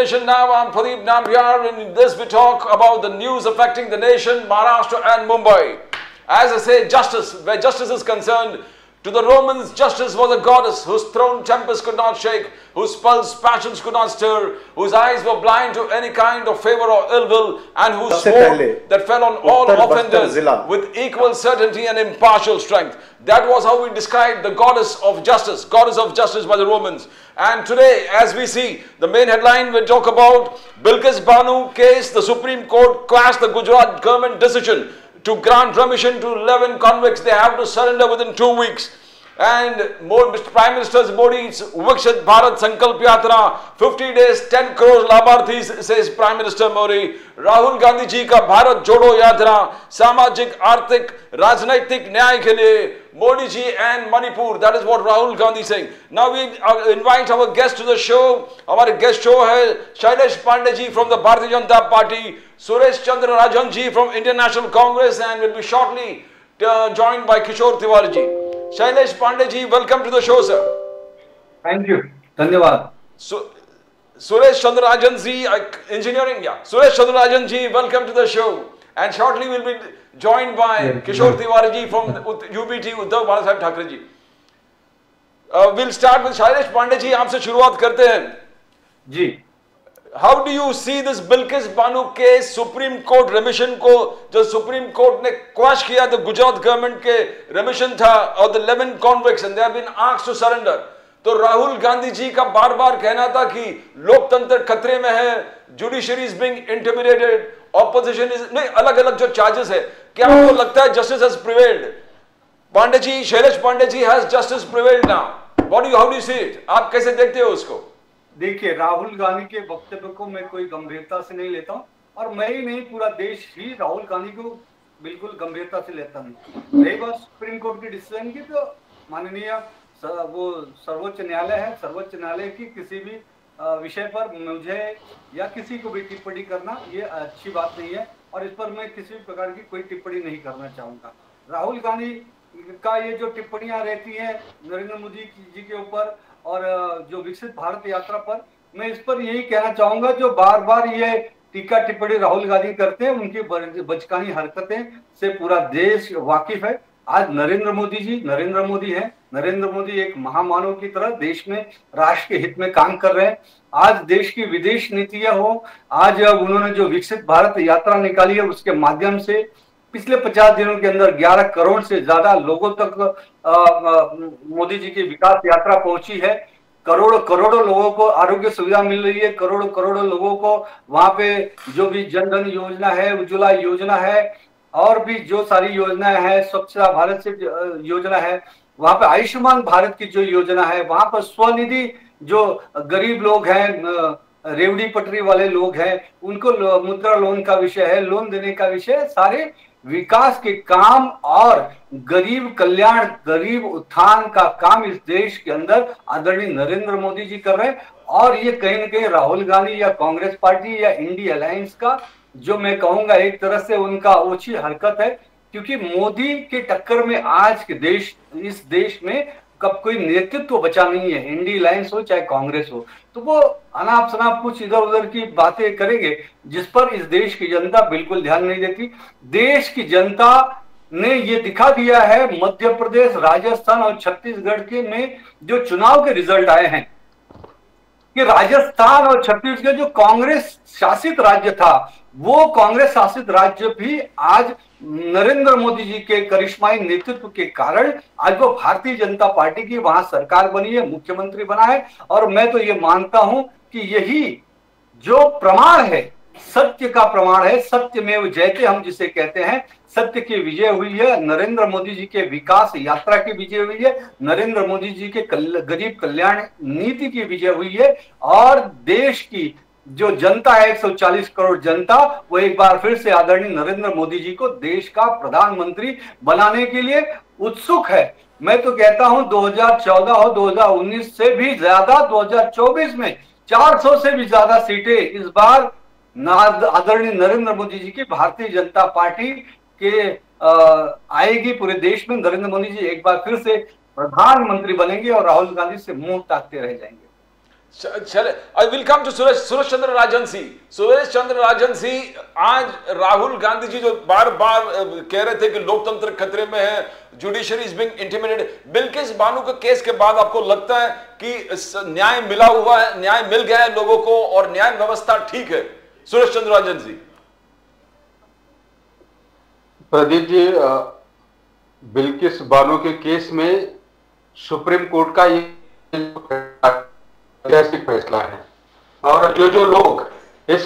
Nation now. I'm Pradeep Nambiar. In this we talk about the news affecting the nation, Maharashtra and Mumbai. As I say, justice, where justice is concerned, to the Romans, justice was a goddess whose throne tempest could not shake, whose pulse passions could not stir, whose eyes were blind to any kind of favor or ill will, and whose sword that fell on all offenders with equal certainty and impartial strength. That was how we described the goddess of justice by the Romans. And today, as we see, the main headline we talk about Bilkis Banu case. The Supreme Court quashed the Gujarat government decision to grant remission to 11 convicts. They have to surrender within 2 weeks. And Prime Minister Modi's Viksit Bharat Sankalp Yatra, 50 days, 10 crores Labharthis, says Prime Minister Modi. Rahul Gandhi ji ka Bharat Jodo Yatra, Samajik, Arthik, Rajnaitik Nyay ke liye, Modi ji and Manipur. That is what Rahul Gandhi is saying. Now we invite our guest to the show. Our guest show hai Shailesh Pandey ji from the Bharatiya Janata Party, Suresh Chandra Rajan ji from Indian National Congress, and will be shortly joined by Kishore Tiwari ji. Shailesh Pandey ji, welcome to the show, sir. Thank you. Dhanyawad. So, Suresh Chandra Rajan ji, engineering, yeah. Suresh Chandra Rajan ji, welcome to the show. And shortly we'll be joined by Kishore Tiwari ji from UBT, Uddhav Bala Saheb Thackeray ji. We'll start with Shailesh Pandey ji. आपसे शुरुआत करते हैं. जी. How do you see this Bilkis Banu case, Supreme Court remission को जो Supreme Court ने quash किया the Gujarat government के remission था और the 11 convicts and they have been asked to surrender. तो राहुल गांधी जी का बार-बार कहना था कि लोकतंत्र खतरे में है, judiciary is being intimidated, opposition is नहीं अलग-अलग जो charges है. क्या आपको लगता है justice has prevailed? Pandey ji, Shailesh Pandey ji, has justice prevailed now? How do you see it? आप कैसे देखते हो उसको? देखिए, राहुल गांधी के वक्तव्य को मैं कोई गंभीरता से नहीं लेता हूँ और मैं ही नहीं पूरा देश ही राहुल गांधी को बिल्कुल गंभीरता से लेता नहीं। रही बात सुप्रीम कोर्ट के डिसीजन की, तो माननीय वो सर्वोच्च न्यायालय है, सर्वोच्च न्यायालय की किसी भी विषय पर मुझे या किसी को भी टिप्पणी करना ये अच्छी बात नहीं है और इस पर मैं किसी भी प्रकार की कोई टिप्पणी नहीं करना चाहूँगा। राहुल गांधी का ये जो टिप्पणियाँ रहती हैं नरेंद्र मोदी जी के ऊपर और जो विकसित भारत यात्रा पर, मैं इस पर यही कहना चाहूंगा, जो बार बार ये टीका टिप्पणी राहुल गांधी करते हैं उनकी बचकानी हरकतें से पूरा देश वाकिफ है। आज नरेंद्र मोदी है, नरेंद्र मोदी एक महामानव की तरह देश में राष्ट्र के हित में काम कर रहे हैं। आज देश की विदेश नीतियां हो, आज उन्होंने जो विकसित भारत यात्रा निकाली है उसके माध्यम से पिछले 50 दिनों के अंदर 11 करोड़ से ज्यादा लोगों तक मोदी जी की विकास यात्रा पहुंची है। करोड़ों लोगों को आरोग्य सुविधा मिल रही है, करोड़ों लोगों को वहां पे जो भी जन धन योजना है, उज्ज्वला योजना है और भी जो सारी योजनाएं हैं, स्वच्छता भारत से योजना है, वहां पे आयुष्मान भारत की जो योजना है, वहां पर स्वनिधि जो गरीब लोग हैं, रेवड़ी पटरी वाले लोग हैं, उनको मुद्रा लोन का विषय है, लोन देने का विषय, सारे विकास के काम और गरीब कल्याण, गरीब उत्थान का काम इस देश के अंदर आदरणीय नरेंद्र मोदी जी कर रहे हैं। और ये कहीं ना कहीं राहुल गांधी या कांग्रेस पार्टी या इंडिया अलायंस का, जो मैं कहूंगा एक तरह से उनका ओछी हरकत है, क्योंकि मोदी के टक्कर में आज के इस देश में कब कोई नेतृत्व बचा नहीं है, इंडिया अलायंस हो चाहे कांग्रेस हो, तो वो अनाप शनाप कुछ इधर उधर की बातें करेंगे जिस पर इस देश की जनता बिल्कुल ध्यान नहीं देती। देश की जनता ने ये दिखा दिया है, मध्य प्रदेश, राजस्थान और छत्तीसगढ़ के में जो चुनाव के रिजल्ट आए हैं कि राजस्थान और छत्तीसगढ़ जो कांग्रेस शासित राज्य था, वो कांग्रेस शासित राज्य भी आज नरेंद्र मोदी जी के करिश्माई नेतृत्व के कारण आज वो भारतीय जनता पार्टी की वहां सरकार बनी है, मुख्यमंत्री बना है। और मैं तो ये मानता हूं कि यही जो प्रमाण है, सत्य का प्रमाण है, सत्यमेव जयते हम जिसे कहते हैं, सत्य की विजय हुई है, नरेंद्र मोदी जी के विकास यात्रा की विजय हुई है, नरेंद्र मोदी जी के गरीब कल्याण नीति की विजय हुई है और देश की जो जनता है 140 करोड़ जनता, वो एक बार फिर से आदरणीय नरेंद्र मोदी जी को देश का प्रधानमंत्री बनाने के लिए उत्सुक है। मैं तो कहता हूं 2014 और 2019 से भी ज्यादा 2024 में 400 से भी ज्यादा सीटें इस बार आदरणीय नरेंद्र मोदी जी की भारतीय जनता पार्टी के आएगी पूरे देश में। नरेंद्र मोदी जी एक बार फिर से प्रधानमंत्री बनेंगे और राहुल गांधी से मुंह ताकते रह जाएंगे। चले, I will come to Suresh Chandra Rajhansi. Suresh Chandra Rajhansi, आज राहुल गांधी जी जो बार बार कह रहे थे कि लोकतंत्र खतरे में है, judiciary is being intimidated, Bilkis Bano के केस के बाद आपको लगता है कि न्याय मिला हुआ है, न्याय मिल गया है लोगों को और न्याय व्यवस्था ठीक है? सुरेश चंद्र राजहंसी। प्रदीप जी, बिल्किस बानो के केस में सुप्रीम कोर्ट का ये ऐतिहासिक फैसला है और जो लोग इस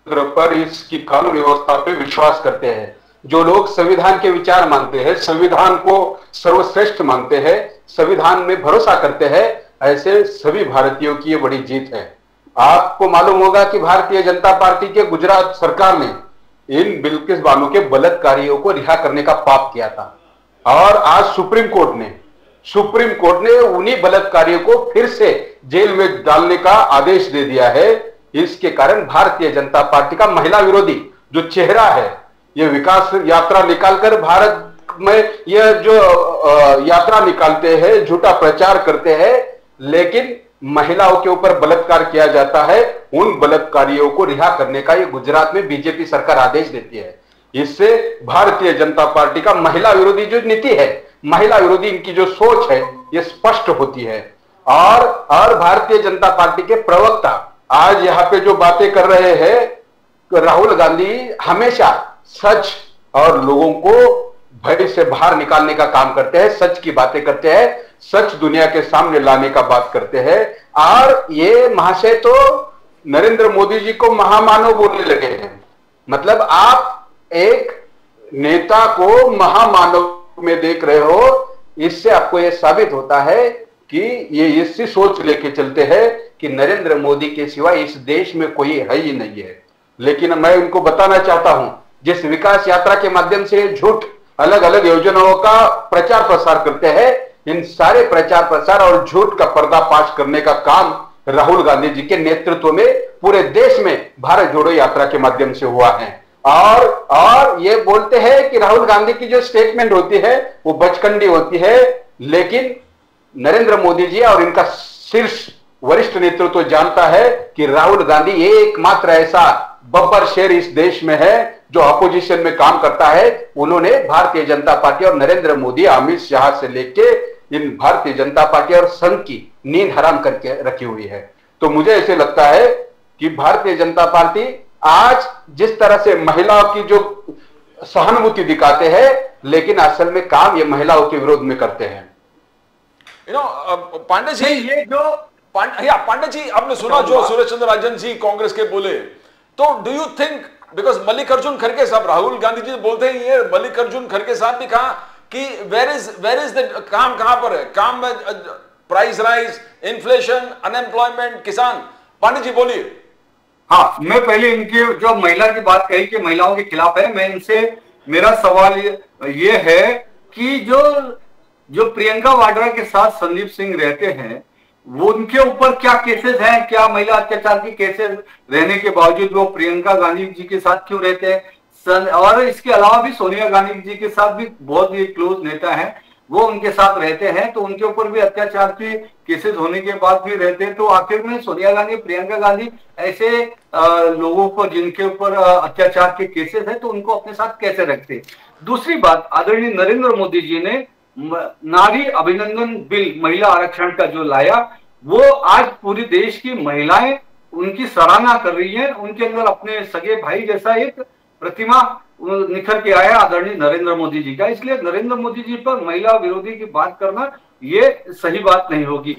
पर इसकी कानून व्यवस्था पे विश्वास करते हैं, जो लोग संविधान के विचार मानते हैं, संविधान को सर्वश्रेष्ठ मानते हैं, संविधान में भरोसा करते हैं, ऐसे सभी भारतीयों की ये बड़ी जीत है। आपको मालूम होगा कि भारतीय जनता पार्टी के गुजरात सरकार ने इन बिल्किस बानो के बलात्कारियों को रिहा करने का पाप किया था और आज सुप्रीम कोर्ट ने उन्हीं बलात्कारियों को फिर से जेल में डालने का आदेश दे दिया है। इसके कारण भारतीय जनता पार्टी का महिला विरोधी जो चेहरा है, ये विकास यात्रा निकालकर भारत में यह जो यात्रा निकालते हैं, झूठा प्रचार करते हैं, लेकिन महिलाओं के ऊपर बलात्कार किया जाता है, उन बलात्कारियों को रिहा करने का ये गुजरात में बीजेपी सरकार आदेश देती है। इससे भारतीय जनता पार्टी का महिला विरोधी जो नीति है, महिला विरोधी इनकी जो सोच है, ये स्पष्ट होती है। और भारतीय जनता पार्टी के प्रवक्ता आज यहाँ पे जो बातें कर रहे हैं, राहुल गांधी हमेशा सच और लोगों को भय से बाहर निकालने का काम करते हैं, सच की बातें करते हैं, सच दुनिया के सामने लाने का बात करते हैं। और ये महाशय तो नरेंद्र मोदी जी को महामानव बोलने लगे हैं। मतलब आप एक नेता को महामानव में देख रहे हो, इससे आपको यह साबित होता है कि ये इसी सोच लेके चलते हैं कि नरेंद्र मोदी के सिवा इस देश में कोई है ही नहीं है। लेकिन मैं उनको बताना चाहता हूं, जिस विकास यात्रा के माध्यम से झूठ अलग अलग योजनाओं का प्रचार प्रसार करते हैं, इन सारे प्रचार प्रसार और झूठ का पर्दाफाश करने का काम राहुल गांधी जी के नेतृत्व में पूरे देश में भारत जोड़ो यात्रा के माध्यम से हुआ है। और ये बोलते हैं कि राहुल गांधी की जो स्टेटमेंट होती है वो बचकंडी होती है, लेकिन नरेंद्र मोदी जी और इनका शीर्ष वरिष्ठ नेतृत्व जानता है कि राहुल गांधी एकमात्र ऐसा बब्बर शेर इस देश में है जो अपोजिशन में काम करता है। उन्होंने भारतीय जनता पार्टी और नरेंद्र मोदी, अमित शाह से लेके इन भारतीय जनता पार्टी और संघ की नींद हराम करके रखी हुई है। तो मुझे ऐसे लगता है कि भारतीय जनता पार्टी आज जिस तरह से महिलाओं की जो सहानुभूति दिखाते हैं, लेकिन असल में काम ये महिलाओं के विरोध में करते हैं। पांडे जी, ये जो पांडे जी आपने सुना जो सुरेश चंद्र राजहंसी कांग्रेस के बोले, तो do you think, because Mallikarjun खड़गे साहब, राहुल गांधी जी बोलते हैं, ये मल्लिकार्जुन खड़गे साहब भी कहा कि वेर इज द काम कहां पर है? काम में प्राइस राइज, इन्फ्लेशन, अनएम्प्लॉयमेंट, किसान। पांडे जी बोलिए। हाँ, मैं पहले इनकी जो महिला की बात कही कि महिलाओं के खिलाफ है, मैं इनसे मेरा सवाल ये है कि जो प्रियंका वाड्रा के साथ संदीप सिंह रहते हैं, वो उनके ऊपर क्या केसेस हैं? क्या महिला अत्याचार की केसेस रहने के बावजूद वो प्रियंका गांधी जी के साथ क्यों रहते हैं? और इसके अलावा भी सोनिया गांधी जी के साथ भी बहुत ही क्लोज नेता हैं, वो उनके साथ रहते हैं, तो उनके ऊपर भी अत्याचार के केसेस होने के बाद भी रहते हैं। तो आखिर में सोनिया गांधी, प्रियंका गांधी ऐसे लोगों को जिनके ऊपर अत्याचार के केसेस हैं, तो उनको अपने साथ कैसे रखते? दूसरी बात, आदरणीय नरेंद्र मोदी जी ने नारी अभिनंदन बिल, महिला आरक्षण का जो लाया, वो आज पूरी देश की महिलाएं उनकी सराहना कर रही है। उनके अंदर अपने सगे भाई जैसा एक प्रतिमा निखर के आया आदरणीय नरेंद्र मोदी जी का। इसलिए नरेंद्र मोदी जी पर महिला विरोधी की बात करना ये सही बात नहीं होगी।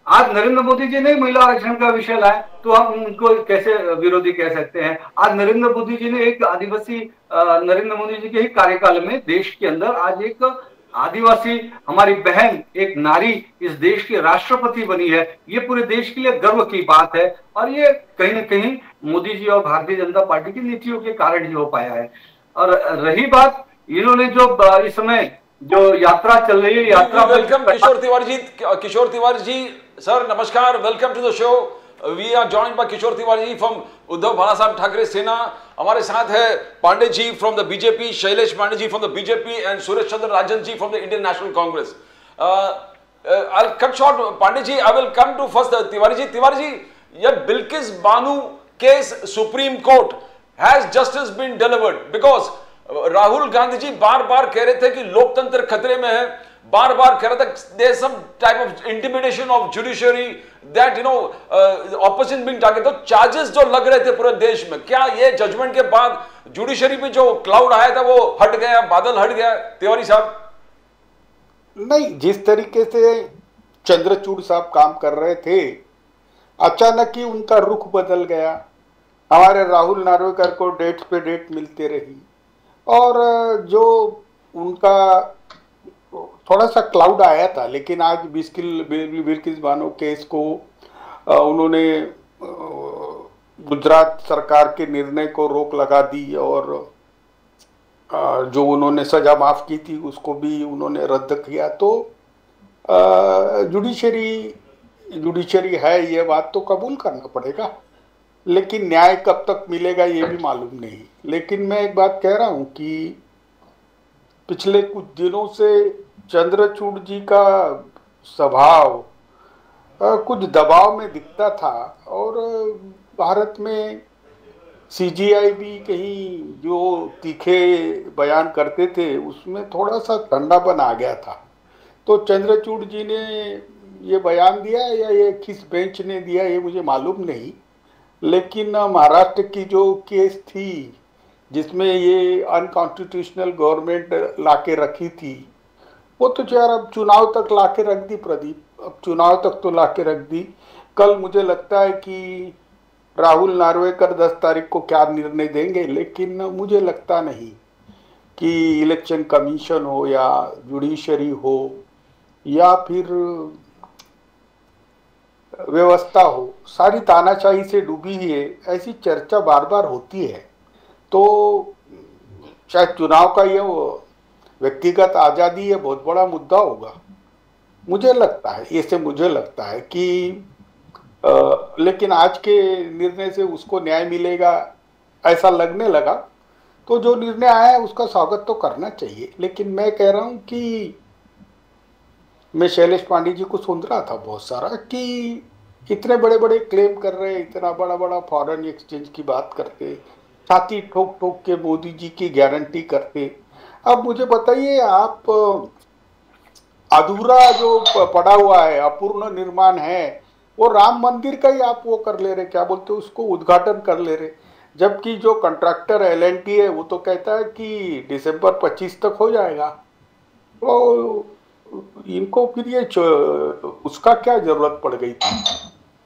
आज नरेंद्र मोदी जी ने महिला आरक्षण का विषय लाया, तो हम उनको कैसे विरोधी कह सकते हैं? आज नरेंद्र मोदी जी ने एक आदिवासी, नरेंद्र मोदी जी के ही कार्यकाल में देश के अंदर आज एक आदिवासी हमारी बहन, एक नारी इस देश की राष्ट्रपति बनी है। ये पूरे देश के लिए गर्व की बात है और ये कहीं ना कहीं मोदी जी और भारतीय जनता पार्टी की नीतियों के कारण ही हो पाया है। और रही बात, इन्होंने जो इस समय जो यात्रा चल रही है, यात्रा वेलकम किशोर तिवारी जी। किशोर तिवारी जी सर नमस्कार, welcome to the show. We are joined by Kishore Tiwari ji from Uddhav Bala Saheb Thackeray Sena. हमारे साथ है Pandey ji from the BJP, Shailesh Pandey ji from the BJP and Suresh Chandra Rajhansi from the Indian National Congress. I'll cut short, Pandit ji. I will come to first Tiwari ji. Tiwari ji, ये Bilkis Bano case Supreme Court has justice been delivered because Rahul Gandhi ji बार बार कह रहे थे कि लोकतंत्र खतरे में है, बार बार कह रहे थे there some type of intimidation of judiciary that opposition being target. तो चार्जेस जो लग रहे थे पूरे देश में, क्या ये जजमेंट के बाद जुडिशरी पे जो क्लाउड आया था वो हट गया, बादल हट गया? तिवारी साहब नहीं, जिस तरीके से चंद्रचूड़ साहब काम कर रहे थे, अचानक ही उनका रुख बदल गया। हमारे राहुल नार्वेकर को डेट पे डेट मिलते रही और जो उनका थोड़ा सा क्लाउड आया था, लेकिन आज बिल्किस बानो केस को उन्होंने गुजरात सरकार के निर्णय को रोक लगा दी और जो उन्होंने सजा माफ की थी उसको भी उन्होंने रद्द किया। तो जुडिशरी है, ये बात तो कबूल करना पड़ेगा, लेकिन न्याय कब तक मिलेगा ये भी मालूम नहीं। लेकिन मैं एक बात कह रहा हूं कि पिछले कुछ दिनों से चंद्रचूड़ जी का स्वभाव कुछ दबाव में दिखता था और भारत में सीजीआई भी कहीं जो तीखे बयान करते थे उसमें थोड़ा सा ठंडापन आ गया था। तो चंद्रचूड़ जी ने ये बयान दिया या ये किस बेंच ने दिया ये मुझे मालूम नहीं, लेकिन महाराष्ट्र की जो केस थी जिसमें ये अनकॉन्स्टिट्यूशनल गवर्नमेंट लाके रखी थी, वो तो यार अब चुनाव तक लाके रख दी प्रदीप, अब चुनाव तक तो लाके रख दी। कल मुझे लगता है कि राहुल नार्वेकर 10 तारीख को क्या निर्णय देंगे, लेकिन मुझे लगता नहीं कि इलेक्शन कमीशन हो या जुडिशरी हो या फिर व्यवस्था हो, सारी तानाशाही से डूबी है, ऐसी चर्चा बार बार होती है। तो शायद चुनाव का ये व्यक्तिगत आज़ादी ये बहुत बड़ा मुद्दा होगा, मुझे लगता है, इससे मुझे लगता है कि लेकिन आज के निर्णय से उसको न्याय मिलेगा ऐसा लगने लगा। तो जो निर्णय आया है उसका स्वागत तो करना चाहिए। लेकिन मैं कह रहा हूं कि मैं शैलेश पांडे जी को सुन रहा था बहुत सारा कि इतने बड़े बड़े क्लेम कर रहे, इतना बड़ा बड़ा फॉरेन एक्सचेंज की बात करते, छाती ठोक ठोक के मोदी जी की गारंटी करते। अब मुझे बताइए, आप अधूरा जो पड़ा हुआ है, अपूर्ण निर्माण है, वो राम मंदिर का ही आप वो कर ले रहे, क्या बोलते उसको, उद्घाटन कर ले रहे, जबकि जो कंट्रैक्टर एलएनटी है वो तो कहता है कि दिसंबर 25 तक हो जाएगा। तो इनको फिर ये उसका क्या जरूरत पड़ गई थी,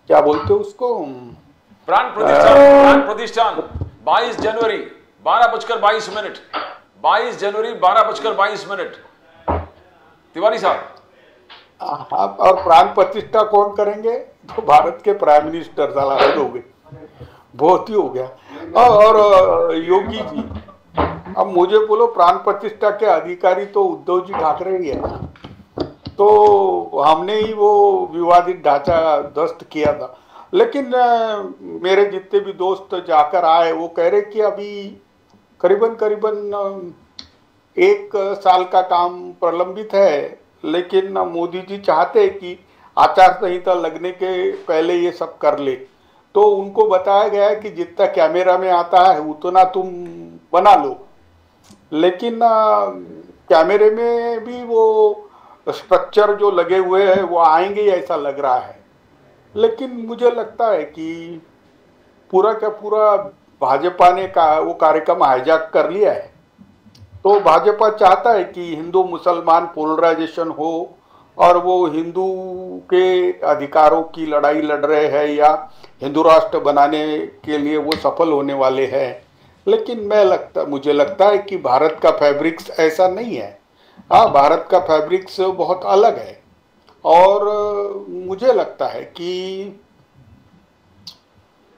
क्या बोलते उसको, प्राण प्रतिष्ठान 22 जनवरी 12:22, 22 जनवरी 12:22। तिवारी साहब, और प्राण प्रतिष्ठा कौन करेंगे? तो भारत के प्राइम मिनिस्टर, साला हद हो गई, बहुत ही हो गया। और योगी जी, अब मुझे बोलो प्राण प्रतिष्ठा के अधिकारी तो उद्धव जी ठाकरे ही है, तो हमने ही वो विवादित ढांचा ध्वस्त किया था। लेकिन मेरे जितने भी दोस्त जाकर आए वो कह रहे कि अभी करीबन 1 साल का काम प्रलंबित है, लेकिन मोदी जी चाहते हैं कि आचार संहिता लगने के पहले ये सब कर ले। तो उनको बताया गया है कि जितना कैमरा में आता है उतना तुम बना लो, लेकिन कैमरे में भी वो स्ट्रक्चर जो लगे हुए हैं वो आएंगे ऐसा लग रहा है। लेकिन मुझे लगता है कि पूरा का पूरा भाजपा ने वो कार्यक्रम हाईजैक कर लिया है। तो भाजपा चाहता है कि हिंदू मुसलमान पोलराइजेशन हो और वो हिंदू के अधिकारों की लड़ाई लड़ रहे हैं या हिंदू राष्ट्र बनाने के लिए वो सफल होने वाले हैं। लेकिन मुझे लगता है कि भारत का फैब्रिक्स ऐसा नहीं है। हाँ, भारत का फैब्रिक्स बहुत अलग है और मुझे लगता है कि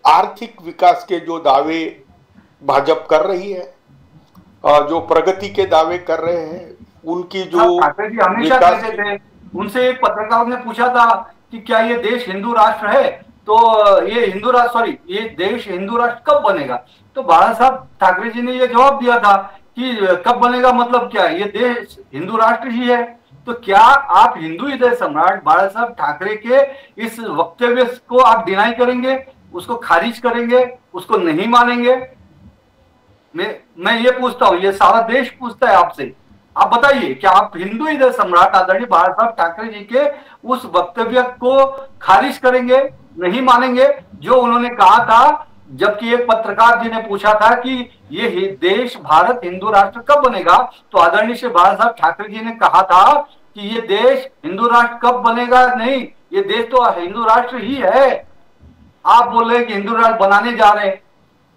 आर्थिक विकास के जो दावे भाजपा कर रही है और जो प्रगति के दावे कर रहे हैं, उनकी जो हमेशा कहते थे, उनसे एक पत्रकार ने पूछा था कि क्या ये देश हिंदू राष्ट्र है, तो ये देश हिंदू राष्ट्र कब बनेगा? तो बाला साहब ठाकरे जी ने ये जवाब दिया था कि कब बनेगा मतलब क्या है, ये देश हिंदू राष्ट्र ही है। तो क्या आप हिंदू हृदय सम्राट बाला साहब ठाकरे के इस वक्तव्य को आप डिनाई करेंगे, उसको खारिज करेंगे, उसको नहीं मानेंगे? मैं ये पूछता हूं, ये सारा देश पूछता है आपसे, आप बताइए क्या आप हिंदू हृदय सम्राट आदरणीय बाला साहब ठाकरे जी के उस वक्तव्य को खारिज करेंगे, नहीं मानेंगे जो उन्होंने कहा था? जबकि एक पत्रकार जी ने पूछा था कि ये देश भारत हिंदू राष्ट्र कब बनेगा, तो आदरणीय श्री बाला साहब ठाकरे जी ने कहा था कि ये देश हिंदू राष्ट्र कब बनेगा, नहीं, ये देश तो हिंदू राष्ट्र ही है। आप बोल रहे हैं कि हिंदू राष्ट्र बनाने जा रहे हैं।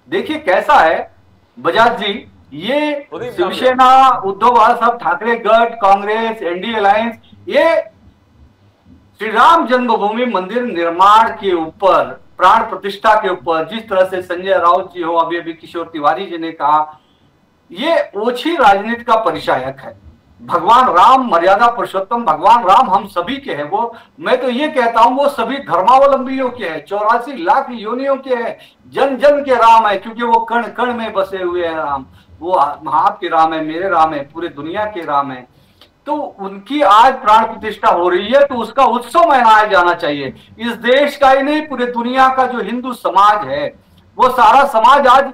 देखिए कैसा है बजाज जी, ये शिवसेना, उद्धव बाला साहब ठाकरे गठ, कांग्रेस, एनडीए अलायंस, ये श्री राम जन्मभूमि मंदिर निर्माण के ऊपर, प्राण प्रतिष्ठा के ऊपर, जिस तरह से संजय राउत जी हो, अभी किशोर तिवारी जी ने कहा, ये ओछी राजनीति का परिचायक है। भगवान राम मर्यादा पुरुषोत्तम, भगवान राम हम सभी के हैं। वो, मैं तो ये कहता हूं, वो सभी धर्मावलंबियों के हैं, 84 लाख योनियों के हैं, जन जन के राम है, क्योंकि वो कण कण में बसे हुए हैं राम। वो आपके राम है, मेरे राम है, पूरे दुनिया के राम है। तो उनकी आज प्राण प्रतिष्ठा हो रही है, तो उसका उत्सव मनाया जाना चाहिए। इस देश का ही नहीं, पूरे दुनिया का जो हिंदू समाज है, वो सारा समाज आज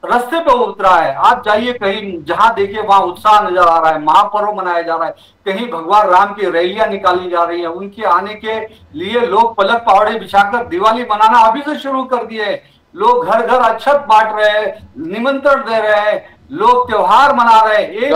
रास्ते पे उतरा है। आप जाइए कहीं, जहां देखिए वहां उत्साह नजर आ रहा है, महापर्व मनाया जा रहा है, कहीं भगवान राम की रैलियां निकाली जा रही है। उनके आने के लिए लोग पलक पहाड़े बिछाकर दिवाली मनाना अभी से शुरू कर दिए है। लोग घर घर अक्षत बांट रहे हैं, निमंत्रण दे रहे हैं, लोग त्योहार मना रहे हैं। एक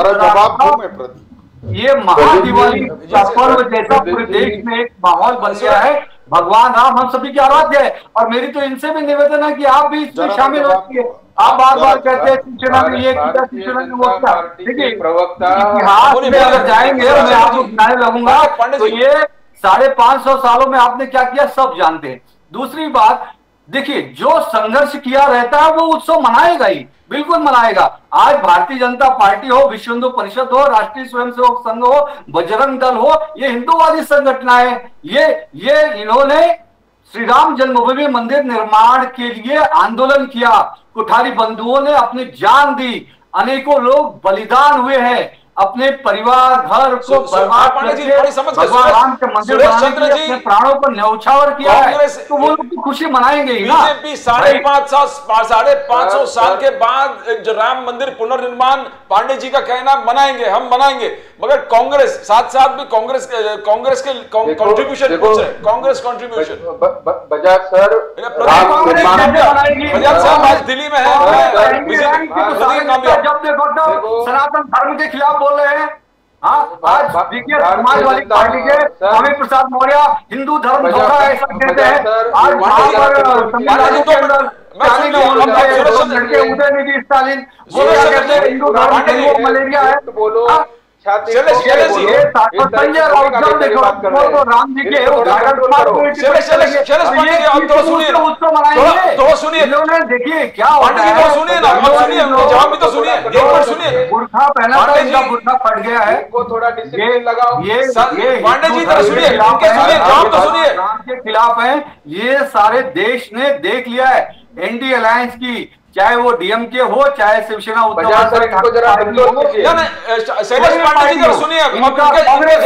ये महादिवाली का पर्व जैसा पूरे देश में एक माहौल बन गया है। भगवान राम हम सभी के आराध्य है, और मेरी तो इनसे भी निवेदन है कि आप भी इसमें शामिल होइए। आप बार बार कहते हैं शिवसेना में ये किया, शिवसेना में वो किया। देखिए इतिहास में अगर जाएंगे, मैं आपको सुनाने लगूंगा, तो ये 550 सालों में आपने क्या किया सब जानते हैं। दूसरी बात देखिए, जो संघर्ष किया रहता है वो उत्सव मनाएगा ही, बिल्कुल मनाएगा। आज भारतीय जनता पार्टी हो, विश्व हिंदू परिषद हो, राष्ट्रीय स्वयंसेवक संघ हो, बजरंग दल हो, ये हिंदूवादी संगठनाएं, ये इन्होंने श्री राम जन्मभूमि मंदिर निर्माण के लिए आंदोलन किया। कुठारी बंधुओं ने अपनी जान दी, अनेकों लोग बलिदान हुए हैं, अपने परिवार घर को बर्बाद करके भगवान राम के मंदिर बनाने के लिए अपने प्राणों को न्यौछावर किया है, तो वो लोग तो खुशी मनाएंगे ही ना। बीजेपी 550 साल के बाद जो राम मंदिर पुनर्निर्माण, पांडे जी का कहना मनाएंगे, हम मनाएंगे, मगर कांग्रेस साथ भी कांग्रेस के कंट्रीब्यूशन पूछ रहे, कांग्रेस कंट्रीब्यूशन। बजाज सर, बजाज साहब आज दिल्ली में है, जब देखो सनातन धर्म के खिलाफ बोल रहे हैं। हाँ, आज देखिए समाजवादी पार्टी के स्वामी प्रसाद मौर्य हिंदू धर्म धोखा ऐसा कहते हैं। आज तमिलनाडु के अंदर लड़के उदयनिधि स्टालिन वो क्या कहते हैं, हिंदू धर्म के लोग मलेरिया है। बोलो संजय राउत जब देखो तो राम जी के सुनिए, देखिए क्या सुनिए ना, जवाब भी तो सुनिए, एक बार सुनिए। बुर्खा पहना था, इनका बुर्खा फट गया है, को थोड़ा डिसिप्लिन लगाओ। ये पांडे जी तो सुनिए, जवाब तो सुनिए। राम के खिलाफ है, ये सारे देश ने देख लिया है। एनडीए अलायंस की, चाहे वो डीएमके हो, चाहे शिवसेना, शैलेश पांडे जी का सुनिए, कांग्रेस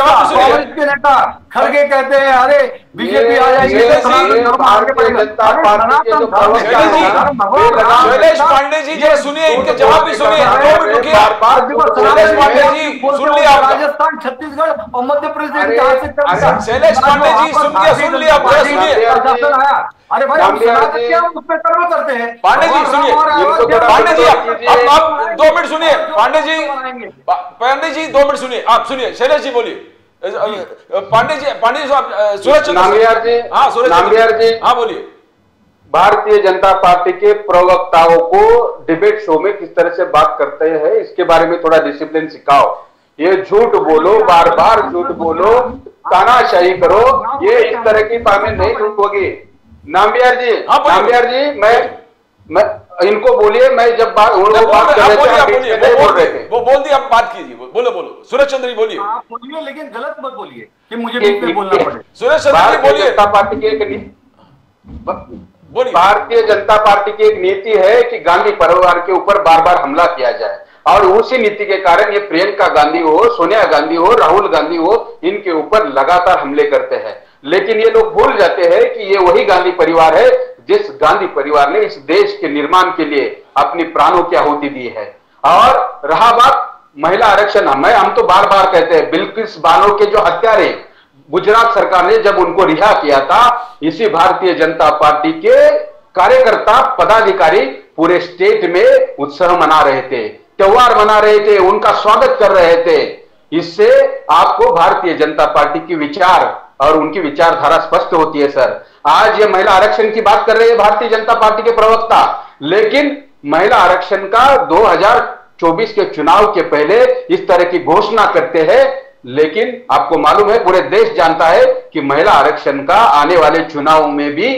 के नेता खड़गे कहते हैं अरे बीजेपी आ जाएगी। शैलेश पांडे जी जो सुनिए, इनके जवाब भी सुनिए। शैलेश पांडे जी सुन लिया, राजस्थान, छत्तीसगढ़ और मध्य प्रदेश। शैलेश पांडे जी सुन लिया, सुनिए। अरे भाई क्या उस पर कर्म करते हैं। पांडे जी सुनिए, पांडे जी अब 2 मिनट सुनिए। पांडे जी 2 मिनट सुनिए, आप सुनिए। शैलेश जी बोलिए। पांडे जी सूरज नामबिहार जी, हाँ सूरज नामबिहार जी, हाँ बोलिए। भारतीय जनता पार्टी के प्रवक्ताओं को डिबेट शो में किस तरह से बात करते हैं, इसके बारे में थोड़ा डिसिप्लिन सिखाओ। ये झूठ बोलो, बार बार झूठ बोलो, तानाशाही करो, ये इस तरह की बातें नहीं होगी। नामबिहार जी, नामबिहार जी, मैं इनको बोलिए, मैं जब बात बोल रहे थे वो बोल दिया, आप बात कीजिए, बोलो सूरज चंद्र जी बोलिए। आप बोलिए, लेकिन गलत मत बोलिए कि मुझे बीच में बोलना पड़े। सूरज चंद्र जी बोलिए। जनता पार्टी की भारतीय जनता पार्टी की एक नीति है कि गांधी परिवार के ऊपर बार बार हमला किया जाए। और उसी नीति के कारण ये प्रियंका गांधी हो, सोनिया गांधी हो, राहुल गांधी हो, इनके ऊपर लगातार हमले करते हैं। लेकिन ये लोग भूल जाते हैं कि ये वही गांधी परिवार है जिस गांधी परिवार ने इस देश के निर्माण के लिए अपनी प्राणों की आहुति दी है। और रहा बात महिला आरक्षण, हम तो बार बार कहते हैं, बिल्किस बानो के जो हत्यारे गुजरात सरकार ने जब उनको रिहा किया था, इसी भारतीय जनता पार्टी के कार्यकर्ता पदाधिकारी पूरे स्टेट में उत्सव मना रहे थे, त्योहार मना रहे थे, उनका स्वागत कर रहे थे। इससे आपको भारतीय जनता पार्टी की विचार और उनकी विचारधारा स्पष्ट होती है। सर, आज ये महिला आरक्षण की बात कर रहे हैं भारतीय जनता पार्टी के प्रवक्ता, लेकिन महिला आरक्षण का 2024 के चुनाव के पहले इस तरह की घोषणा करते हैं। लेकिन आपको मालूम है, पूरे देश जानता है कि महिला आरक्षण का आने वाले चुनाव में भी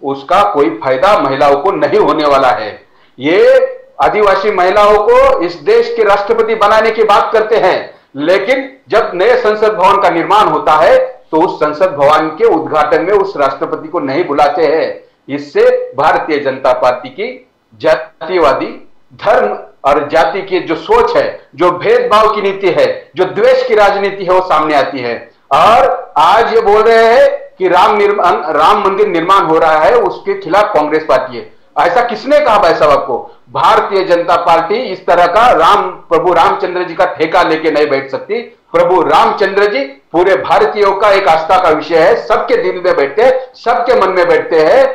उसका कोई फायदा महिलाओं को नहीं होने वाला है। ये आदिवासी महिलाओं को इस देश के राष्ट्रपति बनाने की बात करते हैं, लेकिन जब नए संसद भवन का निर्माण होता है तो उस संसद भवन के उद्घाटन में उस राष्ट्रपति को नहीं बुलाते हैं। इससे भारतीय जनता पार्टी की जातिवादी, धर्म और जाति की जो सोच है, जो भेदभाव की नीति है, जो द्वेष की राजनीति है, वो सामने आती है। और आज ये बोल रहे हैं कि राम मंदिर निर्माण हो रहा है, उसके खिलाफ कांग्रेस पार्टी है। ऐसा किसने कहा भाई साहब आपको? भारतीय जनता पार्टी इस तरह का प्रभु रामचंद्र जी का ठेका लेके नहीं बैठ सकती। प्रभु रामचंद्र जी पूरे भारतीयों का एक आस्था का विषय है, सबके दिल में बैठते हैं, सबके मन में बैठते हैं।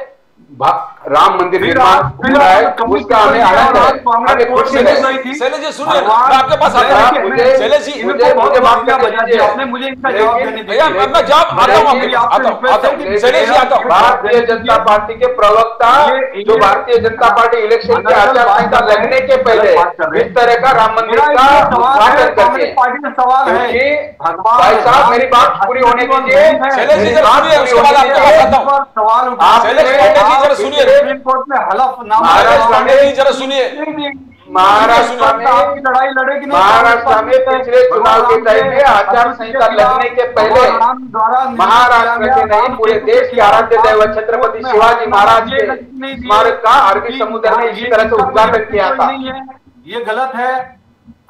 राम मंदिर निर्माण हो रहा है, उसका हमें आनंद है, हमें खुशी है। शैलेश जी सुनिए, मैं आपके पास आता हूं। शैलेश जी मुझे माफ कीजिए, आपने मुझे इनका जवाब देने भैया, मैं जवाब आता हूं। शैलेश जी आता हूं। भारतीय जनता पार्टी के प्रवक्ता जो भारतीय जनता पार्टी इलेक्शन के आचार संहिता लगने के पहले इस तरह का राम मंदिर का उद्घाटन करते हैं। सवाल है भाई साहब, मेरी बात पूरी होने दीजिए। शैलेश जी जरा सुनिए, उसके बाद आपके पास आता हूं। सवाल शैलेश पांडे जी जरा सुनिए, सुप्रीम कोर्ट में हलफ पांडे जी जरा सुनिए। महाराष्ट्र में लड़ाई लड़ेगी, महाराष्ट्र में पिछले चुनाव के टाइम में आचार संहिता लगने के पहले महाराष्ट्र के नहीं पूरे देश के आराध्य दैवत छत्रपति शिवाजी महाराज के स्मारक का अरबी समुद्र में इसी तरह से उद्घाटन किया था। ये गलत है।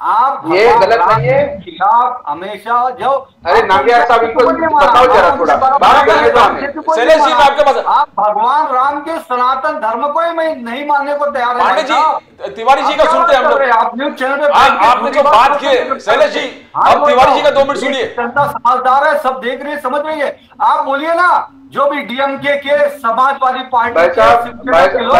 आप ये गलत नहीं है, खिलाफ हमेशा जो अरे नांगियार साहब इनको बताओ जरा, थोड़ा बात करने दो हमें। शैलेश जी आपके पास, आप भगवान राम के सनातन धर्म को ही नहीं मानने को तैयार है। पांडे जी, तिवारी जी का सुनते हैं हम लोग। आप न्यूज चैनल पे आपने जो बात की है शैलेश जी, अब तिवारी जी का 2 मिनट सुनिए। जनता समझदार है, सब देख रही है, समझ रही है। आप बोलिए ना, जो भी डीएमके के समाजवादी पार्टी भाई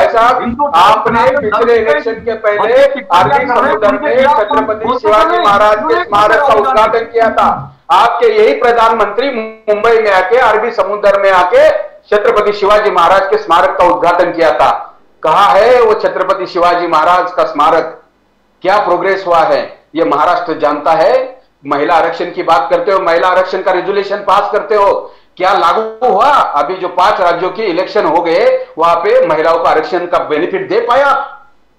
साहब, आपने पिछले इलेक्शन के पहले अरबी समुद्र में छत्रपति शिवाजी महाराज के स्मारक का उद्घाटन किया था। आपके यही प्रधानमंत्री मुंबई में आके अरबी समुद्र में आके छत्रपति शिवाजी महाराज के स्मारक का उद्घाटन किया था। कहाँ है वो छत्रपति शिवाजी महाराज का स्मारक? क्या प्रोग्रेस हुआ है ये महाराष्ट्र जानता है। महिला आरक्षण की बात करते हो, महिला आरक्षण का रेजोल्यूशन पास करते हो, क्या लागू हुआ? अभी जो 5 राज्यों के इलेक्शन हो गए वहां पे महिलाओं को आरक्षण का बेनिफिट दे पाया?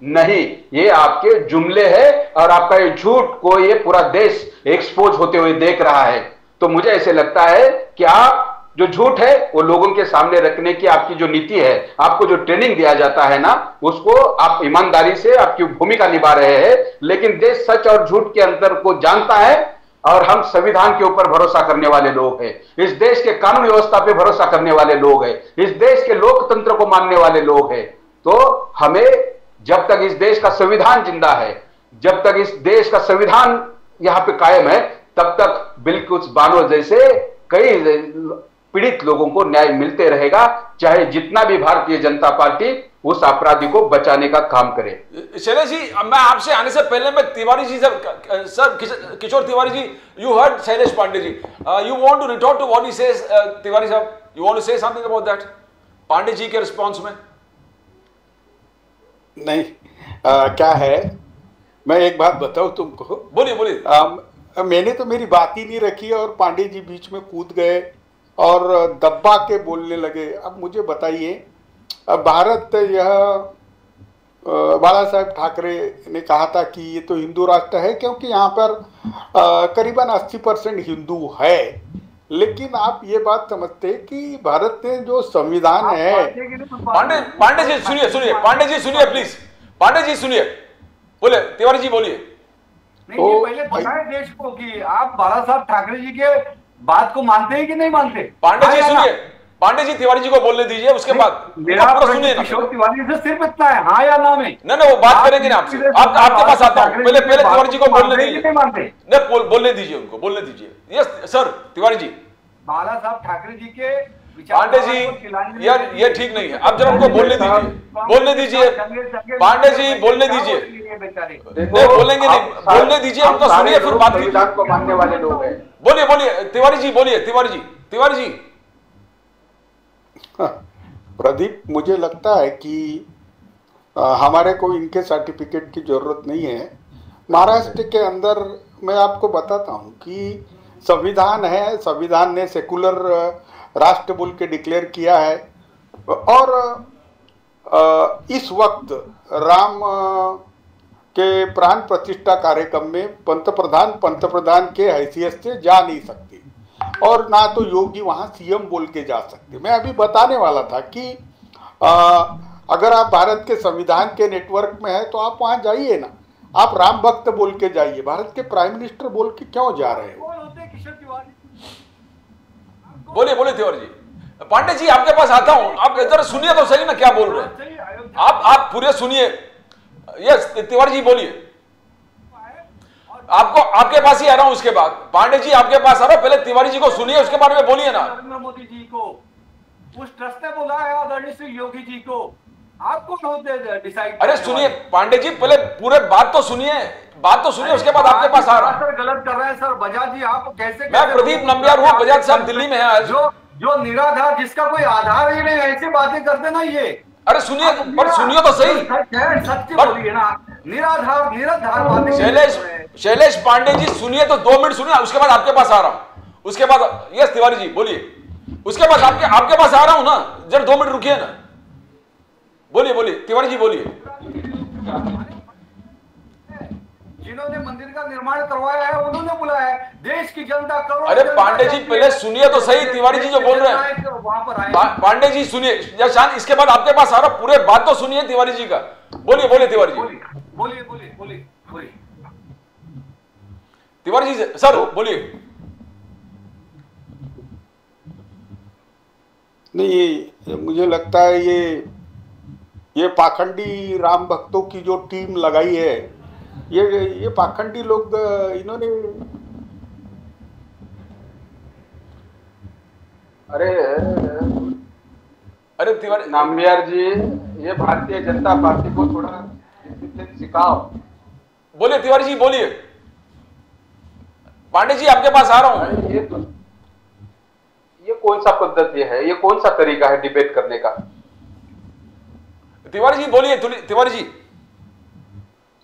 नहीं, ये आपके जुमले हैं और आपका ये झूठ को ये पूरा देश एक्सपोज होते हुए देख रहा है। तो मुझे ऐसे लगता है कि आप जो झूठ है वो लोगों के सामने रखने की आपकी जो नीति है, आपको जो ट्रेनिंग दिया जाता है ना, उसको आप ईमानदारी से आपकी भूमिका निभा रहे हैं। लेकिन देश सच और झूठ के अंतर को जानता है और हम संविधान के ऊपर भरोसा करने वाले लोग हैं, इस देश के कानून व्यवस्था पे भरोसा करने वाले लोग हैं, इस देश के लोकतंत्र को मानने वाले लोग हैं। तो हमें जब तक इस देश का संविधान जिंदा है, जब तक इस देश का संविधान यहां पे कायम है, तब तक बिल्कुल बानो जैसे कई पीड़ित लोगों को न्याय मिलते रहेगा, चाहे जितना भी भारतीय जनता पार्टी उस अपराधी को बचाने का काम करे। शैलेश जी, मैं आपसे आने से पहले मैं तिवारी जी से, sir Kishore Tiwari ji, you heard Shailesh Pandey ji, you want to retort to what he says, Tiwari Saheb, you want to say something about that Pandey ji के रिस्पांस में? नहीं, क्या है, मैं एक बात बताऊं तुमको। बोलिए बोलिए। मैंने तो मेरी बात ही नहीं रखी और पांडे जी बीच में कूद गए और दबा के बोलने लगे। अब मुझे बताइए, भारत यह बाला साहेब ठाकरे ने कहा था कि ये तो हिंदू राष्ट्र है क्योंकि यहाँ पर करीबन 80% हिंदू है। लेकिन आप ये बात समझते कि भारत में जो संविधान है, पांडे जी सुनिए, पांडे जी सुनिए प्लीज, पांडे जी सुनिए, बोले तिवारी जी बोलिए। नहीं, ये पहले बताएं देश को कि आप बाला साहब ठाकरे जी के बात को मानते हैं कि नहीं मानते। पांडे जी सुनिए, पांडे जी तिवारी जी को बोलने दीजिए, उसके बाद मेरा प्रश्न किशोर तिवारी से सिर्फ इतना है, हाँ या ना में। नहीं वो बात करेंगे ना आपसे, आपके पास आता हूँ। पहले तिवारी जी को बोलने दीजिए, नहीं बोलने दीजिए, उनको बोलने दीजिए। Yes sir Tiwari ji. बाला साहब ठाकरे जी के पांडे जी यार ये ठीक नहीं है, आप जरा उनको बोलने दीजिए, बोलने दीजिए पांडे जी, बोलने दीजिए। नहीं बोलेंगे नहीं, बोलने दीजिए उनको, सुनिए फिर बात कीजिए। को मानने वाले लोग हैं। बोलिए बोलिए तिवारी जी, बोलिए तिवारी जी, तिवारी जी। प्रदीप, मुझे लगता है कि हमारे को इनके सर्टिफिकेट की जरूरत नहीं है। महाराष्ट्र के अंदर मैं आपको बताता हूं कि संविधान है, संविधान ने सेकुलर राष्ट्र बोल के डिक्लेयर किया है, और इस वक्त राम के प्राण प्रतिष्ठा कार्यक्रम में पंतप्रधान के हैसियत से जा नहीं सकते, और ना तो योगी वहां सीएम बोल के जा सकते। मैं अभी बताने वाला था कि अगर आप भारत के संविधान के नेटवर्क में हैं तो आप वहां जाइए ना, आप राम भक्त बोल के जाइए, भारत के प्राइम मिनिस्टर बोल के क्यों जा रहे हो। बोलिए बोलिए तिवारी जी। पांडे जी आपके पास आता हूं, आप इधर सुनिए तो सही ना क्या बोल रहे हैं आप पूरे सुनिए। यस तिवारी जी बोलिए, आपको आपके पास ही आ रहा हूं। उसके बाद पांडे जी आपके पास आ रहा हूं, पहले तिवारी जी को सुनिए, उसके बारे में बोलिए ना। नरेंद्र मोदी जी को उस ट्रस्ट ने बुलाया है, आदरणीय श्री योगी जी को, आप कौन होते डिसाइड। अरे सुनिए पांडे जी, पहले पूरे बात तो सुनिए, उसके बाद आपके पास आ रहा हूं। सर गलत कर रहे हैं सर। बजाज जी आप कैसे, मैं प्रदीप नंबियार हूँ, बजाज साहब दिल्ली में है आज। जो निराधार, जिसका कोई आधार ही नहीं, ऐसी बातें करते ना ये। अरे सुनिए, पर सुनिए तो सही, सच बोलिए ना। निराधार बातें। शैलेश पांडे जी सुनिए तो 2 मिनट सुनिए, उसके बाद आपके पास आ रहा हूं। उसके बाद यस तिवारी जी बोलिए, उसके बाद आपके पास आ रहा हूं ना, जरा 2 मिनट रुकिए ना। बोलिए बोलिए तिवारी जी बोलिए। जिन्होंने मंदिर का निर्माण करवाया है उन्होंने बुलाया है, देश की जनता करोड़ों। अरे पांडे जी पहले सुनिए तो सही, तिवारी जी जो बोल रहे हैं वहां पर आए। पांडे जी सुनिए या शांत, इसके बाद आपके पास आ रहा, पूरे बात तो सुनिए तिवारी जी का। बोलिए बोलिए तिवारी जी, बोलिए तिवारी जी सर बोलिए। नहीं, मुझे लगता है ये पाखंडी राम भक्तों की जो टीम लगाई है, ये पाखंडी लोग, इन्होंने अरे तिवारी नाम्बियार जी, ये भारतीय जनता पार्टी को थोड़ा डिसिप्लिन सिखाओ। बोलिए तिवारी जी बोलिए। पांडे जी आपके पास आ रहा हूं। ये कौन सा पद्धति है, ये कौन सा तरीका है डिबेट करने का। तिवारी जी बोलिए, तिवारी जी।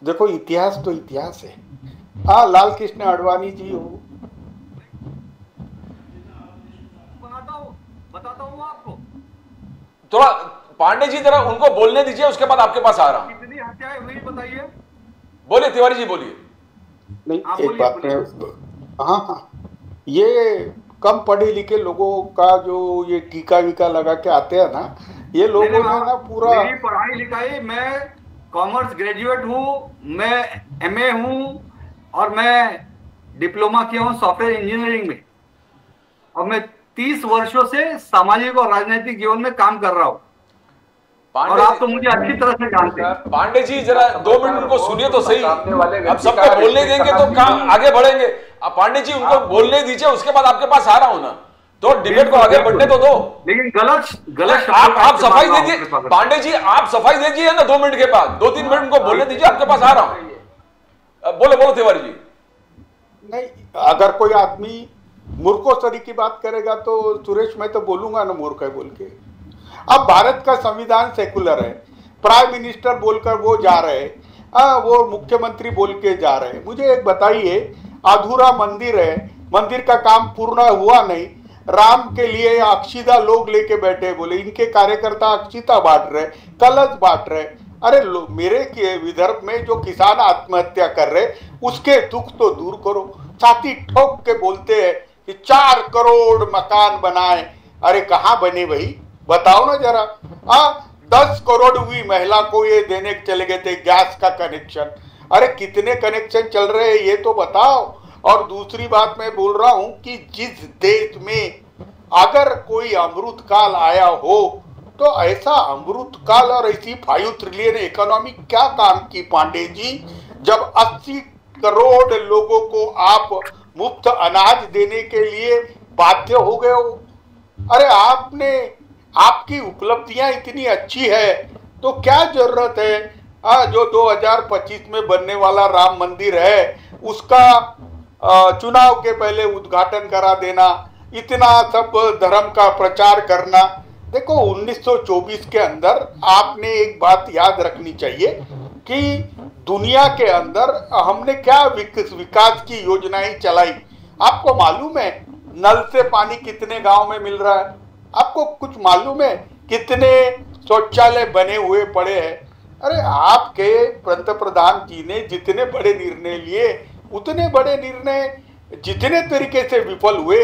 देखो इतिहास तो इतिहास है। हाँ, लाल कृष्ण आडवाणी जी हो, बताता हूँ आपको। थोड़ा पांडे जी जरा उनको बोलने दीजिए, उसके बाद आपके पास आ रहा हूं। कितनी हत्याएं हुई बताइए। बोलिए तिवारी जी बोलिए। नहीं एक बात है, हाँ, ये कम पढ़े लिखे लोगों का जो ये टीका वीका लगा के आते हैं ना, ये लोगों ने ना पूरा। मेरी पढ़ाई लिखाई, मैं कॉमर्स ग्रेजुएट हूँ, मैं एमए हूँ, और मैं डिप्लोमा किया हूँ सॉफ्टवेयर इंजीनियरिंग में, और मैं 30 वर्षों से सामाजिक और राजनीतिक जीवन में काम कर रहा हूँ, और आप तो मुझे अच्छी तरह से जानते हैं। पांडे जी जरा 2 मिनट उनको सुनिए तो सही। अब सबको बोलने देंगे तो कहाँ आगे बढ़ेंगे। अब पांडे जी उनको बोलने दीजिए, उसके बाद आपके पास आ रहा हूं ना, तो डिबेट को आगे बढ़ने तो दो। लेकिन गलत आप सफाई दीजिए पांडे जी, आप सफाई दीजिए ना 2 मिनट के बाद, 2-3 मिनट उनको बोलने दीजिए, आपके पास आ रहा हूं। बोलो तिवारी जी। नहीं, अगर कोई आदमी मूर्खों की बात करेगा तो सुरेश मैं तो बोलूंगा ना मूर्ख है बोल के। अब भारत का संविधान सेकुलर है, प्राइम मिनिस्टर बोलकर वो जा रहे हैं, वो मुख्यमंत्री बोल के जा रहे हैं। मुझे एक बताइए, अधूरा मंदिर है, मंदिर का काम पूर्ण हुआ नहीं, राम के लिए अक्षिता लोग लेके बैठे, बोले इनके कार्यकर्ता अक्षिता बांट रहे, कलश बांट रहे। अरे मेरे के विदर्भ में जो किसान आत्महत्या कर रहे, उसके दुख तो दूर करो। छाती ठोक के बोलते हैं कि 4 करोड़ मकान बनाए। अरे कहाँ बने भाई, बताओ ना जरा। 10 करोड़ हुई महिला को ये देने चले गए थे गैस का कनेक्शन। अरे कितने कनेक्शन चल रहे हैं ये तो बताओ। और दूसरी बात मैं बोल रहा हूं कि जिस देश में अगर कोई अमृत काल आया हो तो ऐसा अमृत काल और ऐसी 5 ट्रिलियन इकोनॉमी क्या काम की पांडे जी, जब 80 करोड़ लोगों को आप मुफ्त अनाज देने के लिए बाध्य हो गए हो। अरे आपकी उपलब्धियां इतनी अच्छी है तो क्या जरूरत है जो 2025 में बनने वाला राम मंदिर है उसका चुनाव के पहले उद्घाटन करा देना, इतना सब धर्म का प्रचार करना। देखो 1924 के अंदर आपने एक बात याद रखनी चाहिए कि दुनिया के अंदर हमने क्या विकास की योजनाएं चलाई। आपको मालूम है नल से पानी कितने गांव में मिल रहा है? आपको कुछ मालूम है कितने शौचालय बने हुए पड़े हैं? अरे आपके पंतप्रधान जी ने जितने बड़े निर्णय लिए उतने बड़े निर्णय जितने तरीके से विफल हुए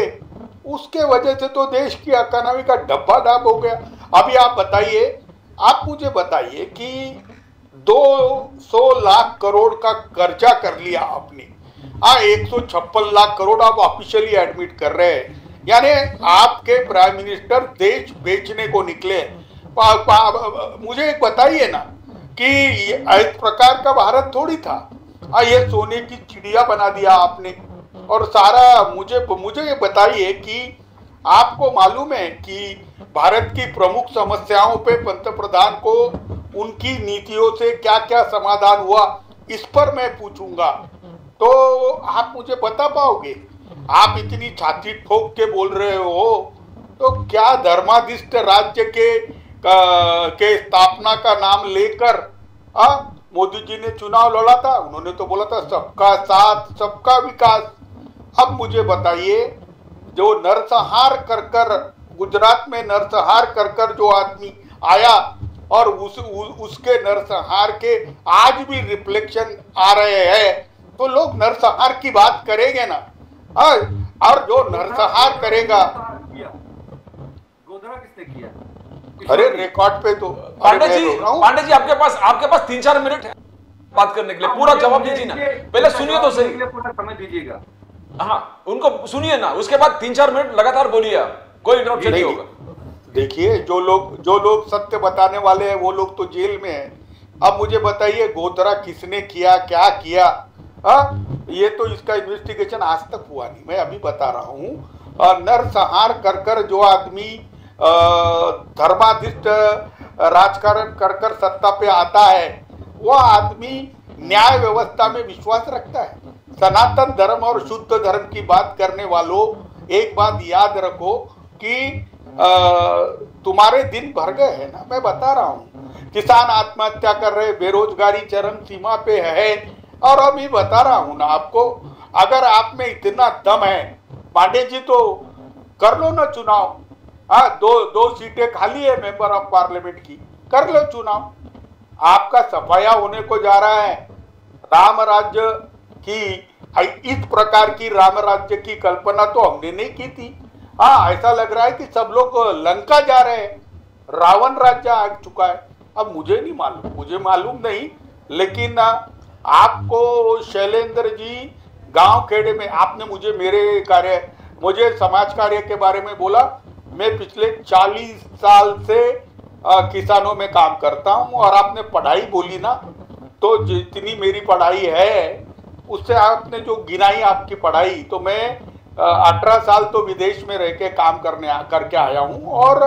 उसके वजह से तो देश की इकोनॉमी का डब्बा डाब हो गया। अभी आप बताइए, आप मुझे बताइए कि 200 लाख करोड़ का कर्जा कर लिया आपने, 156 लाख करोड़ आप ऑफिशियली एडमिट कर रहे हैं, यानी आपके प्राइम मिनिस्टर देश बेचने को निकले। मुझे एक बताइए ना कि इस प्रकार का भारत थोड़ी था। ये सोने की चिड़िया बना दिया आपने। और सारा मुझे ये बताइए कि आपको मालूम है कि भारत की प्रमुख समस्याओं पे पंतप्रधान को उनकी नीतियों से क्या क्या समाधान हुआ, इस पर मैं पूछूंगा तो आप मुझे बता पाओगे? आप इतनी छाती ठोक के बोल रहे हो तो क्या धर्माधिष्ठ राज्य के स्थापना का नाम लेकर मोदी जी ने चुनाव लड़ा था? उन्होंने तो बोला था सबका साथ सबका विकास। अब मुझे बताइए जो नरसंहार कर गुजरात में नरसंहार कर जो आदमी आया और उसके नरसंहार के आज भी रिफ्लेक्शन आ रहे हैं तो लोग नरसंहार की बात करेंगे ना। और जो नरसंहार करेगा गोधरा किसने किया? अरे रिकॉर्ड पे तो पांडे जी आपके पास 3-4 मिनट है बात करने के लिए, पूरा जवाब दीजिए ना, पहले सुनिए तो सही, पूरा समय दीजिएगा। हाँ उनको सुनिए ना, उसके बाद 3-4 मिनट लगातार बोलिए आप, कोई इंटरप्शन नहीं होगा। देखिए जो लोग सत्य बताने वाले हैं वो लोग तो जेल में हैं। अब मुझे बताइए गोधरा किसने किया, क्या किया? ये तो इसका इन्वेस्टिगेशन आज तक हुआ नहीं। मैं अभी बता रहा हूँ नरसंहार कर जो आदमी धर्माधिष्ठ राजकारण कर सत्ता पे आता है वो आदमी न्याय व्यवस्था में विश्वास रखता है। सनातन धर्म और शुद्ध धर्म की बात करने वालों एक बात याद रखो कि तुम्हारे दिन भर गए हैं ना। मैं बता रहा हूँ किसान आत्महत्या कर रहे, बेरोजगारी चरम सीमा पे है। और अभी बता रहा हूँ ना आपको, अगर आप में इतना दम है पांडे जी तो कर लो ना चुनाव। दो सीटें खाली है मेंबर ऑफ पार्लियामेंट की, कर लो चुनाव। आपका सफाया होने को जा रहा है। राम राज्य की इस प्रकार की राम राज्य की कल्पना तो हमने नहीं की थी। ऐसा लग रहा है कि सब लोग लंका जा रहे हैं, रावण राज्य आ चुका है। अब मुझे नहीं मालूम, मुझे मालूम नहीं, लेकिन आपको शैलेंद्र जी गांव खेड़े में आपने मुझे समाज कार्य के बारे में बोला। मैं पिछले 40 साल से किसानों में काम करता हूं। और आपने पढ़ाई बोली ना, तो जितनी मेरी पढ़ाई है उससे आपने जो गिनाई आपकी पढ़ाई, तो मैं 18 साल तो विदेश में रह के काम करके आया हूं और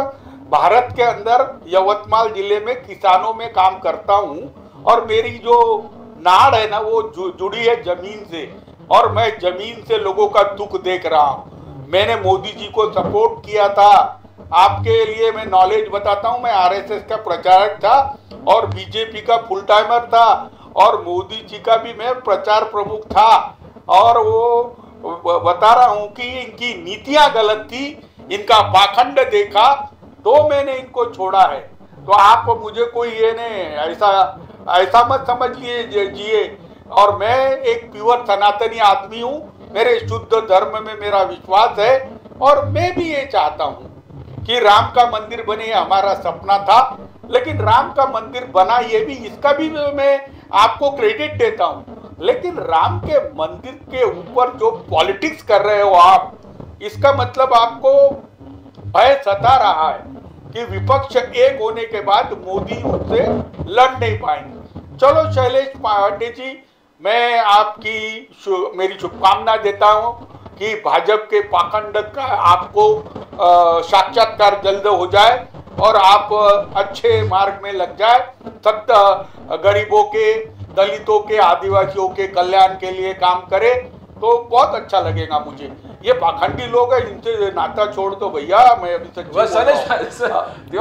भारत के अंदर यवतमाल जिले में किसानों में काम करता हूं। और मेरी जो नाड़ है ना वो जुड़ी है जमीन से, और मैं जमीन से लोगों का दुख देख रहा हूं। मैंने मोदी जी को सपोर्ट किया था। आपके लिए मैं नॉलेज बताता हूं, मैं आरएसएस का प्रचारक था और बीजेपी का फुल टाइमर था और मोदी जी का भी मैं प्रचार प्रमुख था। और वो बता रहा हूं कि इनकी नीतियां गलत थी, इनका पाखंड देखा तो मैंने इनको छोड़ा है। तो आप मुझे कोई ये नहीं ऐसा मत समझिए जिए। और मैं एक प्योर सनातनी आदमी हूं, मेरे शुद्ध धर्म में मेरा विश्वास है और मैं भी ये चाहता हूं कि राम का मंदिर बने, हमारा सपना था। लेकिन राम का मंदिर बना ये भी, इसका भी मैं आपको क्रेडिट देता हूं, लेकिन राम के मंदिर के ऊपर जो पॉलिटिक्स कर रहे हो आप, इसका मतलब आपको भय सता रहा है कि विपक्ष एक होने के बाद मोदी उससे लड़ नहीं पाएंगे। चलो शैलेश पांडे जी, मैं आपकी मेरी शुभकामना देता हूं कि भाजपा के पाखंड का आपको साक्षात्कार जल्द हो जाए और आप अच्छे मार्ग में लग जाए, सत्य गरीबों के, दलितों के, आदिवासियों के कल्याण के लिए काम करे तो बहुत अच्छा लगेगा मुझे। ये पाखंडी लोग हैं, इनसे नाता छोड़ दो भैया। मैं अभी तक तिवारी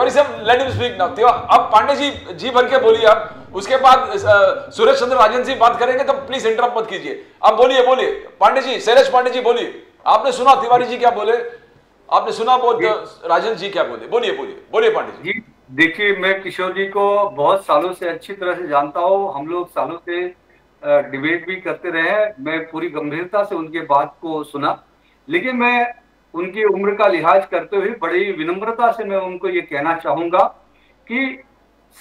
साहब, लेट हिम स्पीक नाउ। अब पांडे जी भर के बोलिए आप, उसके बाद सुरेश चंद्र राजन जी बात करेंगे, तो प्लीज इंटरप्ट मत कीजिए। अब बोलिए पांडे जी, शैलेश पांडे जी बोलिए। आपने सुना तिवारी जी क्या बोले, आपने सुना राजन जी क्या बोले, बोलिए पांडे जी। देखिए, मैं किशोर जी को बहुत सालों से अच्छी तरह से जानता हूँ, हम लोग सालों से डिबेट भी करते रहे। मैं पूरी गंभीरता से उनके बात को सुना, लेकिन मैं उनकी उम्र का लिहाज करते हुए बड़ी विनम्रता से मैं उनको ये कहना चाहूंगा कि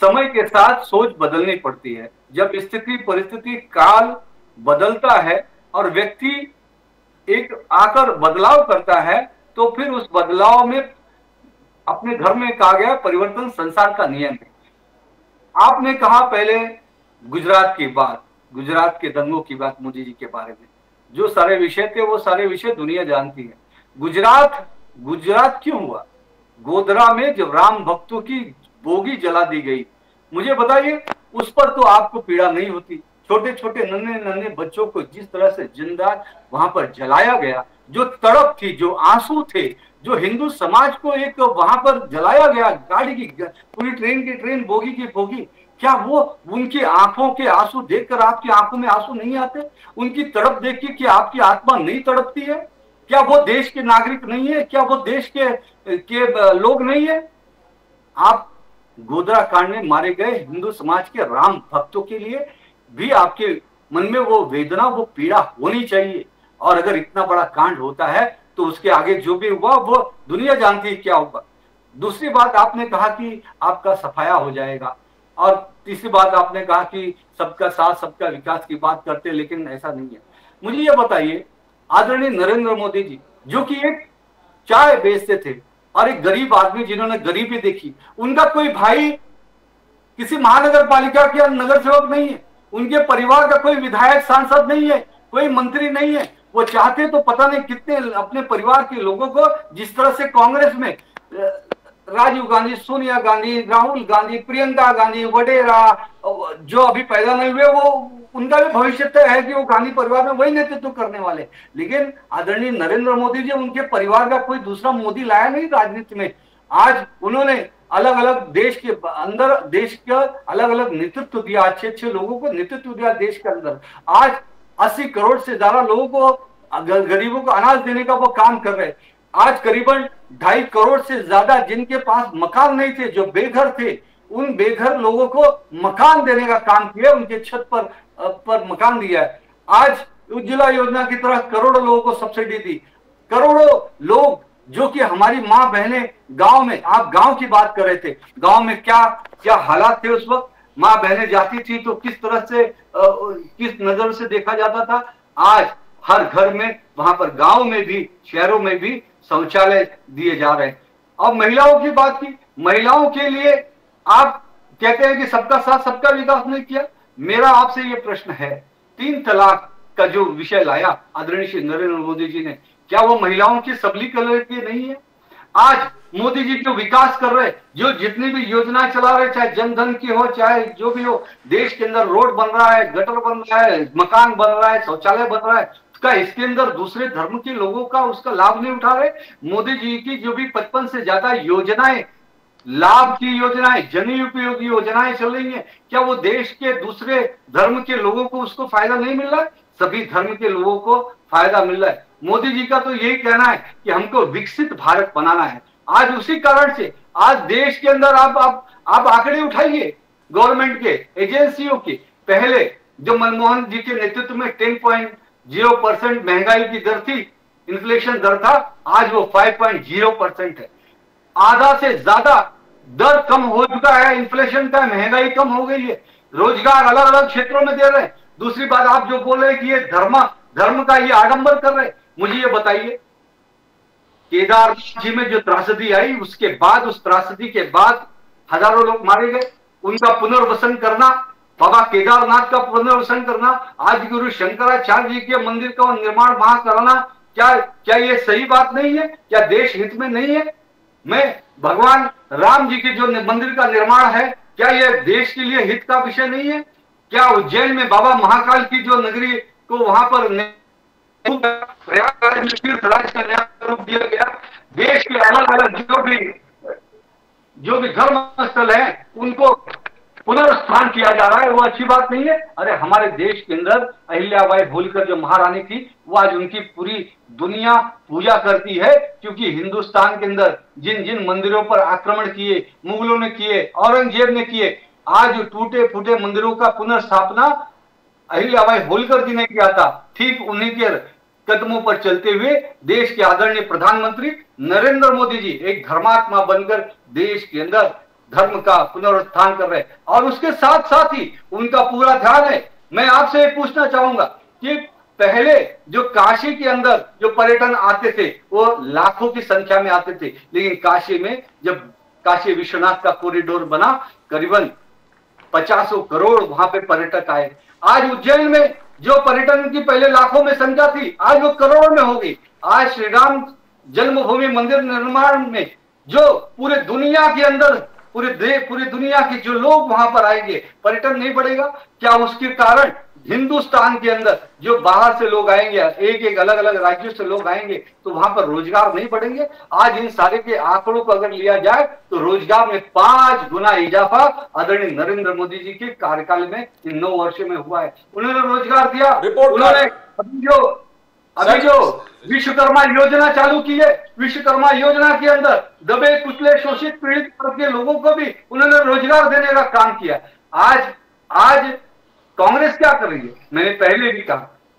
समय के साथ सोच बदलनी पड़ती है। जब स्थिति, परिस्थिति, काल बदलता है और व्यक्ति एक आकर बदलाव करता है, तो फिर उस बदलाव में अपने घर में कहा गया परिवर्तन संसार का नियम है। आपने कहा पहले गुजरात की बात, गुजरात के दंगों की बात, मोदी जी के बारे में जो सारे विषय थे वो सारे विषय दुनिया जानती है। गुजरात क्यों हुआ? गोधरा में जब राम भक्तों की बोगी जला दी गई, मुझे बताइए उस पर तो आपको पीड़ा नहीं होती? छोटे छोटे नन्हे बच्चों को जिस तरह से जिंदा वहां पर जलाया गया, जो तड़प थी, जो आंसू थे, जो हिंदू समाज को एक वहां पर जलाया गया, गाड़ी की पूरी ट्रेन की ट्रेन, बोगी की बोगी, क्या वो उनकी आंखों के आंसू देखकर आपकी आंखों में आंसू नहीं आते? उनकी तड़प देख के क्या आपकी आत्मा नहीं तड़पती है? क्या वो देश के नागरिक नहीं है? क्या वो देश के लोग नहीं है? आप गोधरा कांड में मारे गए हिंदू समाज के राम भक्तों के लिए भी आपके मन में वो वेदना, वो पीड़ा होनी चाहिए। और अगर इतना बड़ा कांड होता है तो उसके आगे जो भी हुआ वो दुनिया जानती है क्या होगा। दूसरी बात, आपने कहा कि आपका सफाया हो जाएगा, और तीसरी बात आपने कहा कि सबका साथ सबका विकास की बात करते, लेकिन ऐसा नहीं है। मुझे ये बताइए, आदरणीय नरेंद्र मोदी जी जो कि एक चाय बेचते थे और एक गरीब आदमी जिन्होंने गरीबी देखी, उनका कोई भाई किसी महानगर पालिका के नगर सेवक नहीं है, उनके परिवार का कोई विधायक सांसद नहीं है, कोई मंत्री नहीं है। वो चाहते तो पता नहीं कितने अपने परिवार के लोगों को, जिस तरह से कांग्रेस में राजीव गांधी, सोनिया गांधी, राहुल गांधी, प्रियंका गांधी, वडेरा जो अभी पैदा नहीं हुए, वो उनका भी भविष्य तय है कि वो गांधी परिवार में वही नेतृत्व करने वाले। लेकिन आदरणीय नरेंद्र मोदी जी, उनके परिवार का कोई दूसरा मोदी लाया नहीं राजनीति में। आज उन्होंने अलग अलग देश के अंदर, देश का अलग अलग नेतृत्व दिया, अच्छे अच्छे लोगों को नेतृत्व दिया देश के अंदर। आज 80 करोड़ से ज्यादा लोगों को, गरीबों को अनाज देने का वो काम कर रहे। आज करीबन 2.5 करोड़ से ज्यादा जिनके पास मकान नहीं थे, जो बेघर थे, उन बेघर लोगों को मकान देने का काम किया, उनके छत पर मकान दिया है। आज उज्ज्वला योजना की तरह करोड़ों लोगों को सब्सिडी दी। करोड़ों लोग जो कि हमारी माँ बहनें गांव में, आप गांव की बात कर रहे थे, गांव में क्या क्या हालात थे उस वक्त, माँ बहनें जाती थी तो किस तरह से, किस नजर से देखा जाता था। आज हर घर में, वहां पर गांव में भी, शहरों में भी शौचालय दिए जा रहे हैं। अब महिलाओं की बात की, महिलाओं के लिए आप कहते हैं कि सबका साथ सबका विकास नहीं किया। मेरा आपसे ये प्रश्न है, 3 तलाक का जो विषय लाया आदरणीय श्री नरेंद्र मोदी जी ने, क्या वो महिलाओं की सबलीकरण के लिए नहीं है? आज मोदी जी जो विकास कर रहे, जो जितनी भी योजनाएं चला रहे, चाहे जनधन की हो, चाहे जो भी हो, देश के अंदर रोड बन रहा है, गटर बन रहा है, मकान बन रहा है, शौचालय बन रहा है, क्या इसके अंदर दूसरे धर्म के लोगों का उसका लाभ नहीं उठा रहे? मोदी जी की जो भी 55 से ज्यादा योजनाएं, लाभ की योजनाएं, जन उपयोगी योजनाएं चल रही हैं, क्या वो देश के दूसरे धर्म के लोगों को उसको फायदा नहीं मिल रहा है? सभी धर्म के लोगों को फायदा मिल रहा है। मोदी जी का तो यही कहना है कि हमको विकसित भारत बनाना है। आज उसी कारण से आज देश के अंदर आप आंकड़े उठाइए गवर्नमेंट के, एजेंसियों के। पहले जो मनमोहन जी के नेतृत्व में 10.0% महंगाई की दर थी, इन्फ्लेशन दर था, आज वो 5.0% है। आधा से ज्यादा दर कम हो चुका है इन्फ्लेशन का, महंगाई कम हो गई है। रोजगार अलग अलग क्षेत्रों में दे रहे हैं। दूसरी बात, आप जो बोल रहे हैं कि ये धर्म का ये आडंबर कर रहे हैं, मुझे ये बताइए, केदारनाथ जी में जो त्रासदी आई, उसके बाद, उस त्रासदी के बाद हजारों लोग मारे गए, उनका पुनर्वसन करना, बाबा केदारनाथ का पुनर्वसन करना, आज गुरु शंकराचार्य जी के मंदिर का निर्माण वहां कराना, क्या ये सही बात नहीं है? क्या देश हित में नहीं है? मैं भगवान राम जी के जो मंदिर का निर्माण है, क्या यह देश के लिए हित का विषय नहीं है? क्या उज्जैन में बाबा महाकाल की जो नगरी को वहां पर प्रयागराज में तीर्थराज का नया रूप दिया गया, देश के अलग अलग जो भी धर्म स्थल है उनको पुनर्स्थान किया जा रहा है, वो अच्छी बात नहीं है? अरे हमारे देश के अंदर अहिल्याबाई होलकर जो महारानी थी, वो आज उनकी पूरी दुनिया पूजा करती है, क्योंकि हिंदुस्तान के अंदर जिन जिन मंदिरों पर आक्रमण किए, मुगलों ने किए, औरंगजेब ने किए, आज टूटे फूटे मंदिरों का पुनर्स्थापना अहिल्याबाई होलकर जी ने किया था। ठीक उन्हीं के कदमों पर चलते हुए देश के आदरणीय प्रधानमंत्री नरेंद्र मोदी जी एक धर्मात्मा बनकर देश के अंदर धर्म का पुनरुत्थान कर रहे हैं, और उसके साथ साथ ही उनका पूरा ध्यान है। मैं आपसे पूछना चाहूंगा कि पहले जो काशी के अंदर जो पर्यटन आते थे, वो लाखों की संख्या में आते थे, लेकिन काशी में जब काशी विश्वनाथ का कॉरिडोर बना, करीबन 50 करोड़ वहां पे पर्यटक आए। आज उज्जैन में जो पर्यटन की पहले लाखों में संख्या थी, आज वो करोड़ों में होगी। आज श्री राम जन्मभूमि मंदिर निर्माण में जो पूरे दुनिया के अंदर पूरी दुनिया के जो लोग वहां पर आएंगे, पर्यटन नहीं बढ़ेगा क्या? उसके कारण हिंदुस्तान के अंदर जो बाहर से लोग आएंगे, एक अलग अलग राज्यों से लोग आएंगे, तो वहां पर रोजगार नहीं बढ़ेंगे? आज इन सारे के आंकड़ों को अगर लिया जाए तो रोजगार में 5 गुना इजाफा आदरणीय नरेंद्र मोदी जी के कार्यकाल में इन 9 वर्षों में हुआ है। उन्होंने रोजगार दिया, उन्होंने अभी जो विश्वकर्मा योजना चालू की है, विश्वकर्मा योजना के अंदर दबे कुचले शोषित पीड़ित वर्ग के लोगों को भी उन्होंने रोजगार देने का काम किया। आज कांग्रेस क्या कर रही है? मैंने पहले भी कहा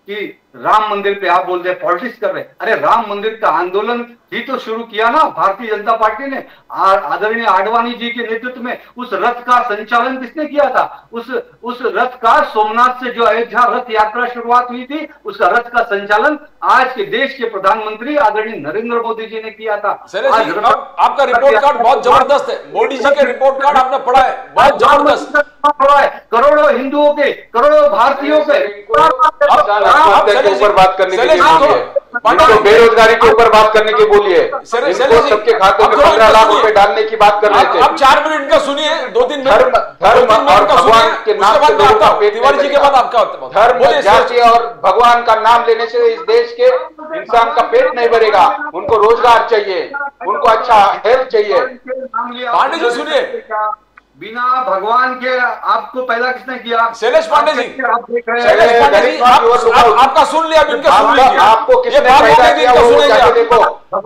कि राम मंदिर पे आप बोलते हैं पॉलिटिक्स कर रहे हैं। अरे राम मंदिर का आंदोलन ही तो शुरू किया ना भारतीय जनता पार्टी ने, आदरणीय आडवाणी जी के नेतृत्व में। उस रथ का संचालन किसने किया था? उस रथ का सोमनाथ से जो अयोध्या रथ यात्रा शुरुआत हुई थी, उसका रथ का संचालन आज के देश के प्रधानमंत्री आदरणीय नरेंद्र मोदी जी ने किया था। आपका रिपोर्ट कार्ड बहुत जबरदस्त है, मोदी जी के रिपोर्ट कार्ड आपने पढ़ा है, बहुत जबरदस्त पढ़ा है। करोड़ों हिंदुओं के, करोड़ों भारतीयों के ऊपर बात करने के लिए बोलिए, इनको बेरोजगारी के ऊपर बात करने के बोलिए, इनको सबके खातों में 15 लाख रुपए डालने की बात कर रहे थे। अब 4 मिनट का सुनिए, 2-3 मिनट धर्म और भगवान के नाम से लोगों का पेट, तिवारी जी के बाद आपका धर्म, जाति और भगवान का नाम लेने से इस देश के इंसान का पेट नहीं भरेगा। उनको रोजगार चाहिए, उनको अच्छा हेल्थ चाहिए। पांडे जी सुनिए, बिना भगवान के आपको पैदा किसने किया? शैलेश पांडे जी, आप देख रहे हैं, आपका सुन लिया, इनका सुन लीजिए। आपको किसने पैदा किया वो जाके देखो,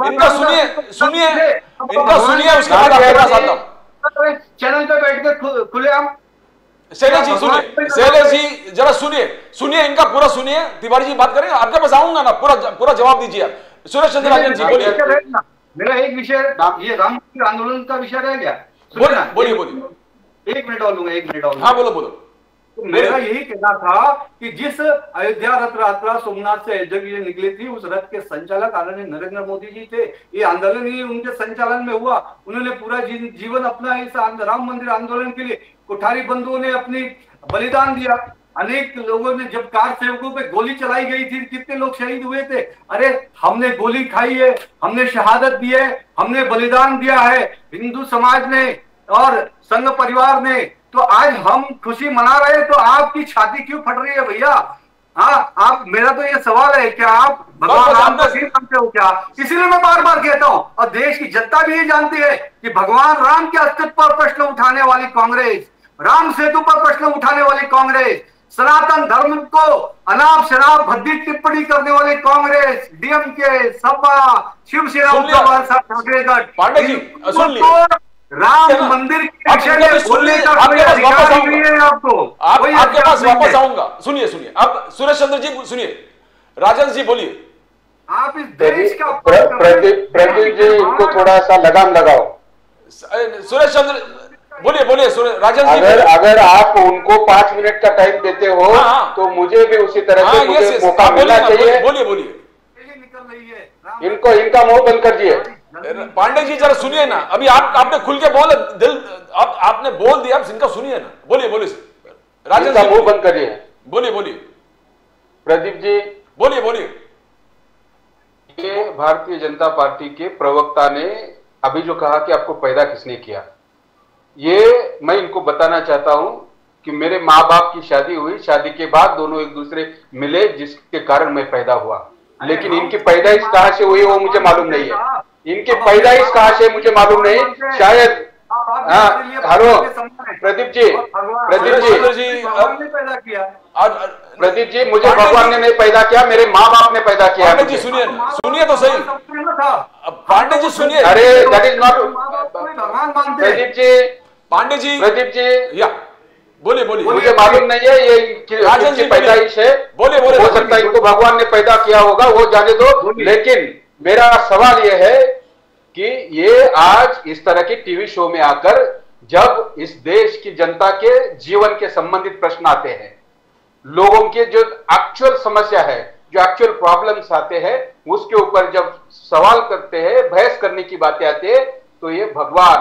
इनका सुनिए, इनका सुनिए, उसके बाद आपके साथ चैनल पे बैठ कर खुलेआम। शैलेश जी सुनिए, शैलेश जी जरा सुनिए, इनका पूरा सुनिए, तिवारी जी बात करेंगे, आपके पास आऊंगा ना, पूरा जवाब दीजिए आप। सुरेश चंद्र राजन जी बोलिए। मेरा एक विषय, ये राम मंदिर आंदोलन का विषय रह गया। बोलिए 1 मिनट और लूंगा, 1 मिनट और। हाँ बोलो। तो मेरा यही कहना था कि जिस अयोध्या रथ यात्रा सोमनाथ से अयोध्या के लिए निकली थी, उस रथ के संचालक आदरणीय नरेंद्र मोदी जी थे। ये आंदोलन ही उनके संचालन में हुआ। उन्होंने पूरा जीवन अपना इस राम मंदिर आंदोलन के लिए, कोठारी बंधुओं ने अपनी बलिदान दिया। अनेक लोगों ने, जब कार सेवकों पे गोली चलाई गई थी, कितने लोग शहीद हुए थे। अरे हमने गोली खाई है, हमने शहादत दी है, हमने बलिदान दिया है, हिंदू समाज ने और संघ परिवार ने। तो आज हम खुशी मना रहे हैं, तो आपकी छाती क्यों फट रही है भैया? हाँ, आप, मेरा तो ये सवाल है, क्या आप भगवान राम का सिर समझते हो क्या? इसीलिए मैं बार बार कहता हूँ, और देश की जनता भी ये जानती है कि भगवान राम के अस्तित्व पर प्रश्न उठाने वाली कांग्रेस, राम सेतु पर प्रश्न उठाने वाली कांग्रेस, सनातन धर्म को अनाप शनाप भद्दी टिप्पणी करने वाली कांग्रेस, डीएमके, सपा, शिवसेना, पांडे जी सुन लीजिए, राम मंदिर के विषय में बोलने का कोई अधिकार नहीं है आपको। आपके पास वापस आऊंगा। सुनिए, अब सुरेश चंद्र जी सुनिए, राजन जी बोलिए। आप इस देश का प्रदीप जी, इनको थोड़ा सा लगाम लगाओ। सुरेश चंद्र, बोलिए बोलिए राजन जी। अगर आप उनको 5 मिनट का टाइम देते हो तो मुझे भी उसी तरह से मुझे मौका मिलना चाहिए। बोलिए बोलिए। निकल रही है इनका मुंह बंद कर दिए। पांडे जी जरा सुनिए ना, अभी आपने खुल के बोल दिल आपने बोल दिया, अब इनका सुनिए ना। बोलिए बोलिए राजन जी, मुंह बंद करिए। बोलिए बोलिए प्रदीप जी बोलिए बोलिए। ये भारतीय जनता पार्टी के प्रवक्ता ने अभी जो कहा कि आपको पैदा किसने किया, ये मैं इनको बताना चाहता हूं कि मेरे माँ बाप की शादी हुई, शादी के बाद दोनों एक दूसरे मिले जिसके कारण मैं पैदा हुआ, लेकिन इनकी पैदाइश कहां से हुई वो मुझे मालूम नहीं है। इनकी पैदाइश कहां से मुझे मालूम नहीं, शायद। हेलो प्रदीप जी, पैदा किया प्रदीप जी, मुझे भगवान ने नहीं पैदा किया, मेरे माँ बाप ने पैदा किया। पांडे जी सुनिए तो सही। पांडे जी सुनिए। अरे that is not Pradeep ji, या बोलिए बोलिए। मुझे मालूम नहीं है ये किसकी पैदाइश है। बोलिए हो सकता है इनको भगवान ने पैदा किया होगा, वो जाने दो। लेकिन मेरा सवाल यह है कि ये आज इस तरह की टीवी शो में आकर जब इस देश की जनता के जीवन के संबंधित प्रश्न आते हैं, लोगों के जो एक्चुअल समस्या है, जो एक्चुअल प्रॉब्लम्स आते हैं, उसके ऊपर जब सवाल करते हैं, बहस करने की बातें आती है, तो ये भगवान,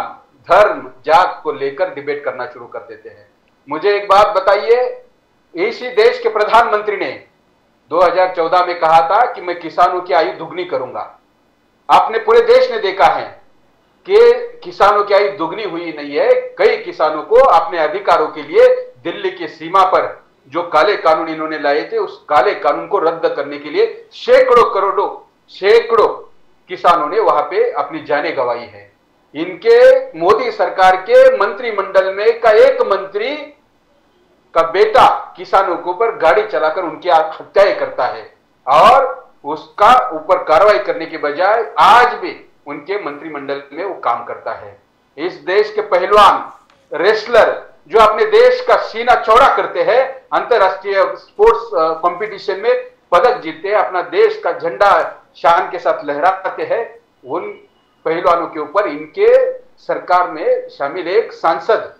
धर्म, जात को लेकर डिबेट करना शुरू कर देते हैं। मुझे एक बात बताइए, इसी देश के प्रधानमंत्री ने 2014 में कहा था कि मैं किसानों की आयु दुगनी करूंगा। आपने पूरे देश ने देखा है कि किसानों की आयु दुगनी हुई नहीं है। कई किसानों को अपने अधिकारों के लिए दिल्ली की सीमा पर जो काले कानून इन्होंने लाए थे, उस काले कानून को रद्द करने के लिए सैकड़ों किसानों ने वहां पे अपनी जानें गंवाई है। इनके मोदी सरकार के मंत्रिमंडल में का एक मंत्री का बेटा किसानों के ऊपर गाड़ी चलाकर उनकी हत्याएं करता है और उसका ऊपर कार्रवाई करने के बजाय आज भी उनके मंत्रिमंडल में वो काम करता है। इस देश के पहलवान, रेसलर जो अपने देश का सीना चौड़ा करते हैं, अंतरराष्ट्रीय स्पोर्ट्स कंपटीशन में पदक जीतते हैं, अपना देश का झंडा शान के साथ लहराते हैं, उन पहलवानों के ऊपर इनके सरकार में शामिल एक सांसद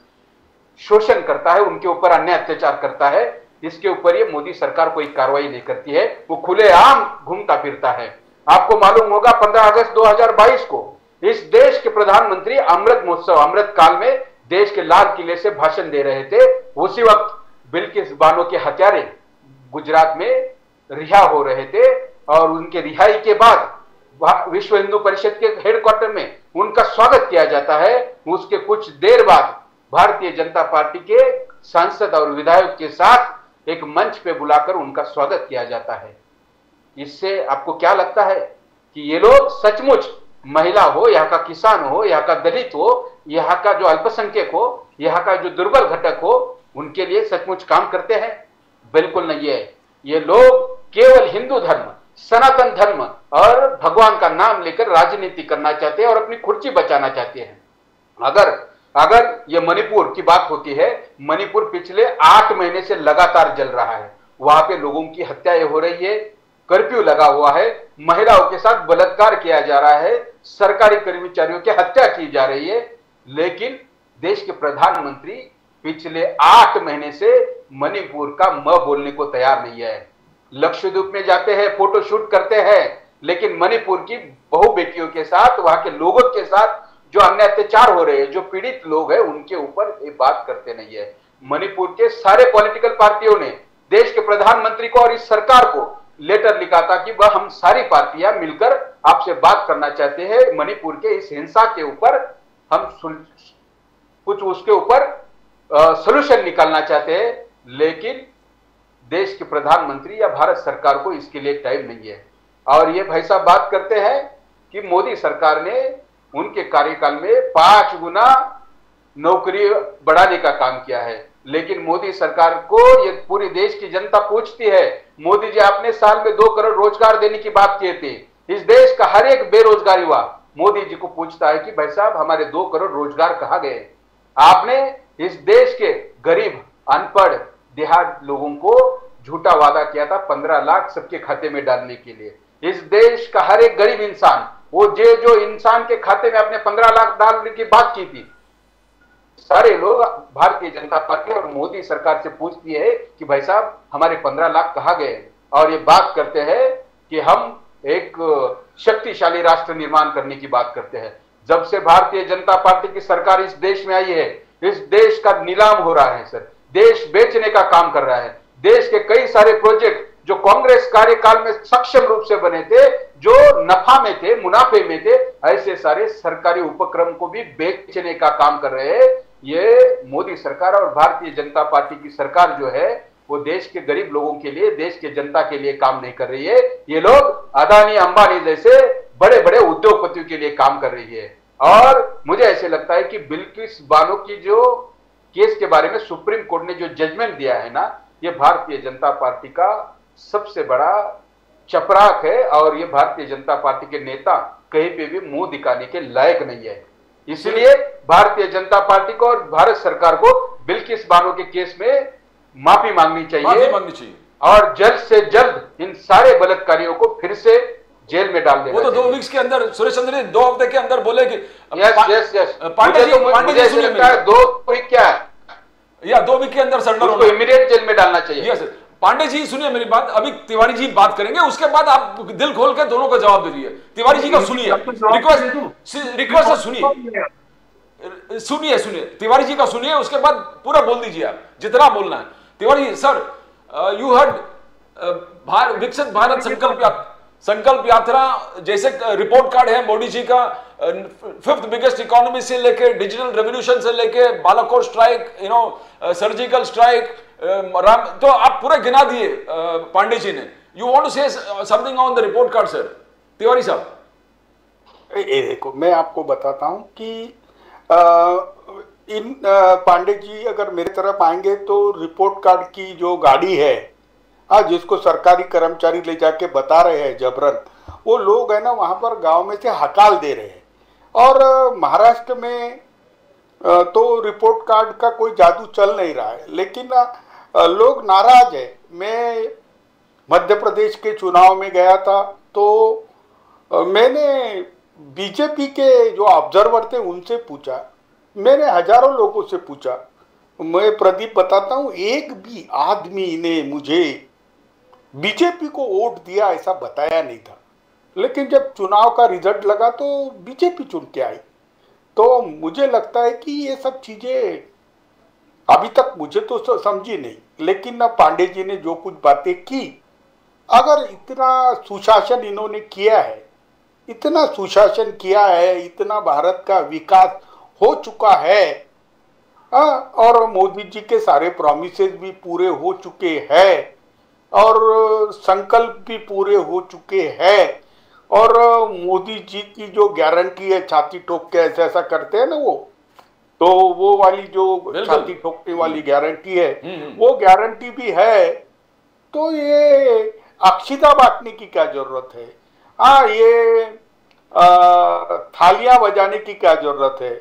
शोषण करता है, उनके ऊपर अन्याय अत्याचार करता है। इसके ऊपर ये मोदी सरकार कोई कार्रवाई नहीं करती है, वो खुलेआम घूमता फिरता है। आपको मालूम होगा 15 अगस्त 2022 को इस देश के प्रधानमंत्री अमृत महोत्सव, अमृत काल में देश के लाल किले से भाषण दे रहे थे। उसी वक्त बिल्किस बानो के हत्यारे गुजरात में रिहा हो रहे थे और उनके रिहाई के बाद विश्व हिंदू परिषद के हेडक्वार्टर में उनका स्वागत किया जाता है। उसके कुछ देर बाद भारतीय जनता पार्टी के सांसद और विधायक के साथ एक मंच पे बुलाकर उनका स्वागत किया जाता है। इससे आपको क्या लगता है कि ये लोग सचमुच महिला हो, यहाँ का किसान हो, यहाँ का दलित हो, यहाँ का जो अल्पसंख्यक हो, यहाँ का जो दुर्बल घटक हो, उनके लिए सचमुच काम करते हैं? बिल्कुल नहीं है। ये लोग केवल हिंदू धर्म, सनातन धर्म और भगवान का नाम लेकर राजनीति करना चाहते हैं और अपनी कुर्सी बचाना चाहते हैं। अगर ये मणिपुर की बात होती है, मणिपुर पिछले 8 महीने से लगातार जल रहा है। वहां पे लोगों की हत्याएं हो रही है, कर्फ्यू लगा हुआ है, महिलाओं के साथ बलात्कार किया जा रहा है, सरकारी कर्मचारियों की हत्या की जा रही है, लेकिन देश के प्रधानमंत्री पिछले 8 महीने से मणिपुर का म बोलने को तैयार नहीं है। लक्षद्वीप में जाते हैं, फोटो शूट करते हैं, लेकिन मणिपुर की बहु बेटियों के साथ, वहां के लोगों के साथ जो अन्य अत्याचार हो रहे हैं, जो पीड़ित लोग हैं, उनके ऊपर ये बात करते नहीं है। मणिपुर के सारे पॉलिटिकल पार्टियों ने देश के प्रधानमंत्री को और इस सरकार को लेटर लिखा था कि वह हम सारी पार्टियां मिलकर आपसे बात करना चाहते हैं, मणिपुर के इस हिंसा के ऊपर हम कुछ उसके ऊपर सॉल्यूशन निकालना चाहते हैं, लेकिन देश के प्रधानमंत्री या भारत सरकार को इसके लिए टाइम नहीं है। और ये भाई साहब बात करते हैं कि मोदी सरकार ने उनके कार्यकाल में 5 गुना नौकरी बढ़ाने का काम किया है, लेकिन मोदी सरकार को ये पूरी देश की जनता पूछती है, मोदी जी आपने साल में 2 करोड़ रोजगार देने की बात किए थे, इस देश का हर एक बेरोजगार युवा मोदी जी को पूछता है कि भाई साहब हमारे 2 करोड़ रोजगार कहां गए? आपने इस देश के गरीब, अनपढ़, देहात लोगों को झूठा वादा किया था 15 लाख सबके खाते में डालने के लिए। इस देश का हर एक गरीब इंसान, वो जो इंसान के खाते में आपने 15 लाख डालने की बात की थी, सारे लोग भारतीय जनता पार्टी और मोदी सरकार से पूछती है कि भाई साहब हमारे 15 लाख कहाँ गए, और ये बात करते हैं कि हम एक शक्तिशाली राष्ट्र निर्माण करने की बात करते हैं। जब से भारतीय जनता पार्टी की सरकार इस देश में आई है, इस देश का नीलाम हो रहा है सर, देश बेचने का काम कर रहा है। देश के कई सारे प्रोजेक्ट जो कांग्रेस कार्यकाल में सक्षम रूप से बने थे, जो नफा में थे, मुनाफे में थे, ऐसे सारे सरकारी उपक्रम को भी बेचने का काम कर रहे हैं। ये मोदी सरकार और भारतीय जनता पार्टी की सरकार जो है वो देश के गरीब लोगों के लिए, देश के जनता के लिए काम नहीं कर रही है। ये लोग अदानी अंबानी जैसे बड़े बड़े उद्योगपतियों के लिए काम कर रही है। और मुझे ऐसे लगता है कि बिल्किस बानो की जो केस के बारे में सुप्रीम कोर्ट ने जो जजमेंट दिया है ना, ये भारतीय जनता पार्टी का सबसे बड़ा चपराक है, और ये भारतीय जनता पार्टी के नेता कहीं पे भी मुंह दिखाने के लायक नहीं है। इसलिए भारतीय जनता पार्टी को और भारत सरकार को बिल्किस बानो के केस में माफी मांगनी चाहिए, और जल्द से जल्द इन सारे बलात्कारियों को फिर से जेल में डाल देना। वो तो 2 वीक्स के अंदर, सुरेश चंद्र 2 हफ्ते के अंदर बोले कि यस पांडे जी सुनिए, 2 वीक क्या है या 2 वीक के अंदर सरेंडर होना, इमीडिएट जेल में डालना चाहिए। यस पांडे जी सुनिए मेरी बात, अभी तिवारी जी बात करेंगे, उसके बाद आप दिल खोल के दोनों का जवाब दीजिए। तिवारी जी का सुनिए, रिक्वेस्ट है, सुनिए तिवारी जी का सुनिए, उसके बाद पूरा बोल दीजिए आप जितना बोलना है। तिवारी सर, यू हर्ड विकसित भारत संकल्प यात्रा जैसे रिपोर्ट कार्ड है मोदी जी का, 5th बिगेस्ट इकोनॉमी से लेके डिजिटल रेवोल्यूशन से लेके बालाकोट स्ट्राइक, सर्जिकल स्ट्राइक, तो आप पूरा गिना दिए पांडे जी ने। You want to say something on the report card sir, Tiwari साहब? देखो मैं आपको बताता हूं कि पांडे जी अगर मेरे तरफ आएंगे तो रिपोर्ट कार्ड की जो गाड़ी है जिसको सरकारी कर्मचारी ले जाके बता रहे हैं जबरन, वो लोग है ना वहां पर गांव में से हकाल दे रहे हैं। और महाराष्ट्र में तो रिपोर्ट कार्ड का कोई जादू चल नहीं रहा है, लेकिन लोग नाराज है। मैं मध्य प्रदेश के चुनाव में गया था तो मैंने बीजेपी के जो ऑब्जर्वर थे उनसे पूछा, मैंने हजारों लोगों से पूछा, मैं प्रदीप बताता हूँ, एक भी आदमी ने मुझे बीजेपी को वोट दिया ऐसा बताया नहीं था। लेकिन जब चुनाव का रिजल्ट लगा तो बीजेपी चुन के आई। तो मुझे लगता है कि ये सब चीजें अभी तक मुझे तो समझी नहीं, लेकिन ना पांडे जी ने जो कुछ बातें की, अगर इतना सुशासन इन्होंने किया है, इतना सुशासन किया है, इतना भारत का विकास हो चुका है, और मोदी जी के सारे प्रॉमिसेस भी पूरे हो चुके हैं और संकल्प भी पूरे हो चुके हैं, और मोदी जी की जो गारंटी है छाती ठोक के ऐसा ऐसा करते हैं ना तो वो वाली जो छाती ठोकने वाली गारंटी है वो गारंटी भी है। तो ये अक्षिता बांटने की क्या जरूरत है? ये थालियां बजाने की क्या जरूरत है?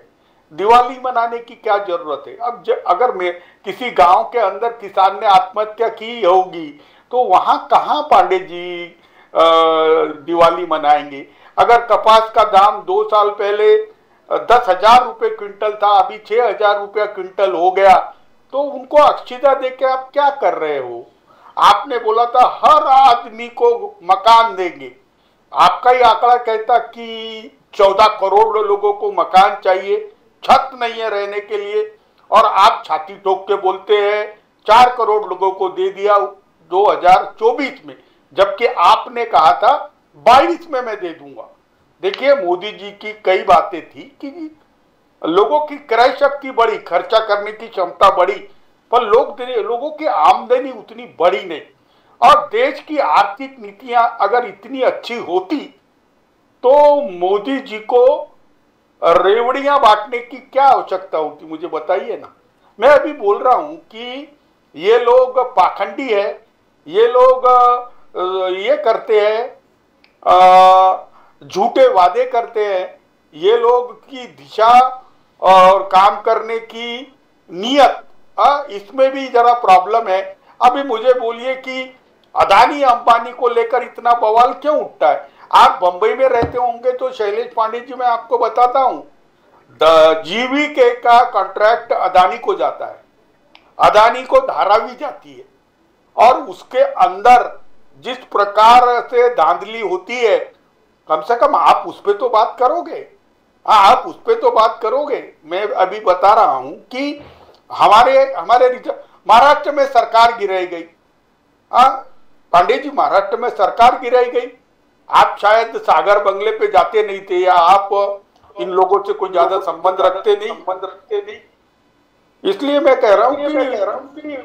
दिवाली मनाने की क्या जरूरत है? अब अगर मैं किसी गांव के अंदर किसान ने आत्महत्या की होगी तो वहां कहां पांडे जी दिवाली मनाएंगे? अगर कपास का दाम 2 साल पहले 10,000 रुपए क्विंटल था, अभी 6,000 रुपया क्विंटल हो गया, तो उनको अक्षिता देके आप क्या कर रहे हो? आपने बोला था हर आदमी को मकान देंगे, आपका ही आंकड़ा कहता कि 14 करोड़ लोगों को मकान चाहिए, छत नहीं है रहने के लिए, और आप छाती ठोक के बोलते हैं 4 करोड़ लोगों को दे दिया 2024 में, जबकि आपने कहा था 22 में मैं दे दूंगा। देखिए मोदी जी की कई बातें थी कि लोगों की क्रय शक्ति बढ़ी, खर्चा करने की क्षमता बढ़ी, पर लोगों की आमदनी उतनी बढ़ी नहीं। और देश की आर्थिक नीतियां अगर इतनी अच्छी होती तो मोदी जी को रेवड़ियां बांटने की क्या आवश्यकता होती, मुझे बताइए ना। मैं अभी बोल रहा हूं कि ये लोग पाखंडी है, ये लोग ये करते हैं, झूठे वादे करते हैं, ये लोग की दिशा और काम करने की नियत, इसमें भी जरा प्रॉब्लम है। अभी मुझे बोलिए कि अदानी अंबानी को लेकर इतना बवाल क्यों उठता है? आप बंबई में रहते होंगे तो शैलेश पांडे जी मैं आपको बताता हूं, जीवीके का कॉन्ट्रैक्ट अदानी को जाता है, अदानी को धारावी जाती है, और उसके अंदर जिस प्रकार से धांधली होती है, कम से कम आप उस पर तो बात करोगे। आप उस पर तो बात करोगे। मैं अभी बता रहा हूं कि हमारे महाराष्ट्र में सरकार गिराई गई। पांडे जी, महाराष्ट्र में सरकार गिराई गई। आप शायद सागर बंगले पे जाते नहीं थे, या आप इन लोगों से कोई ज्यादा संबंध रखते नहीं, इसलिए मैं कह रहा हूँ कि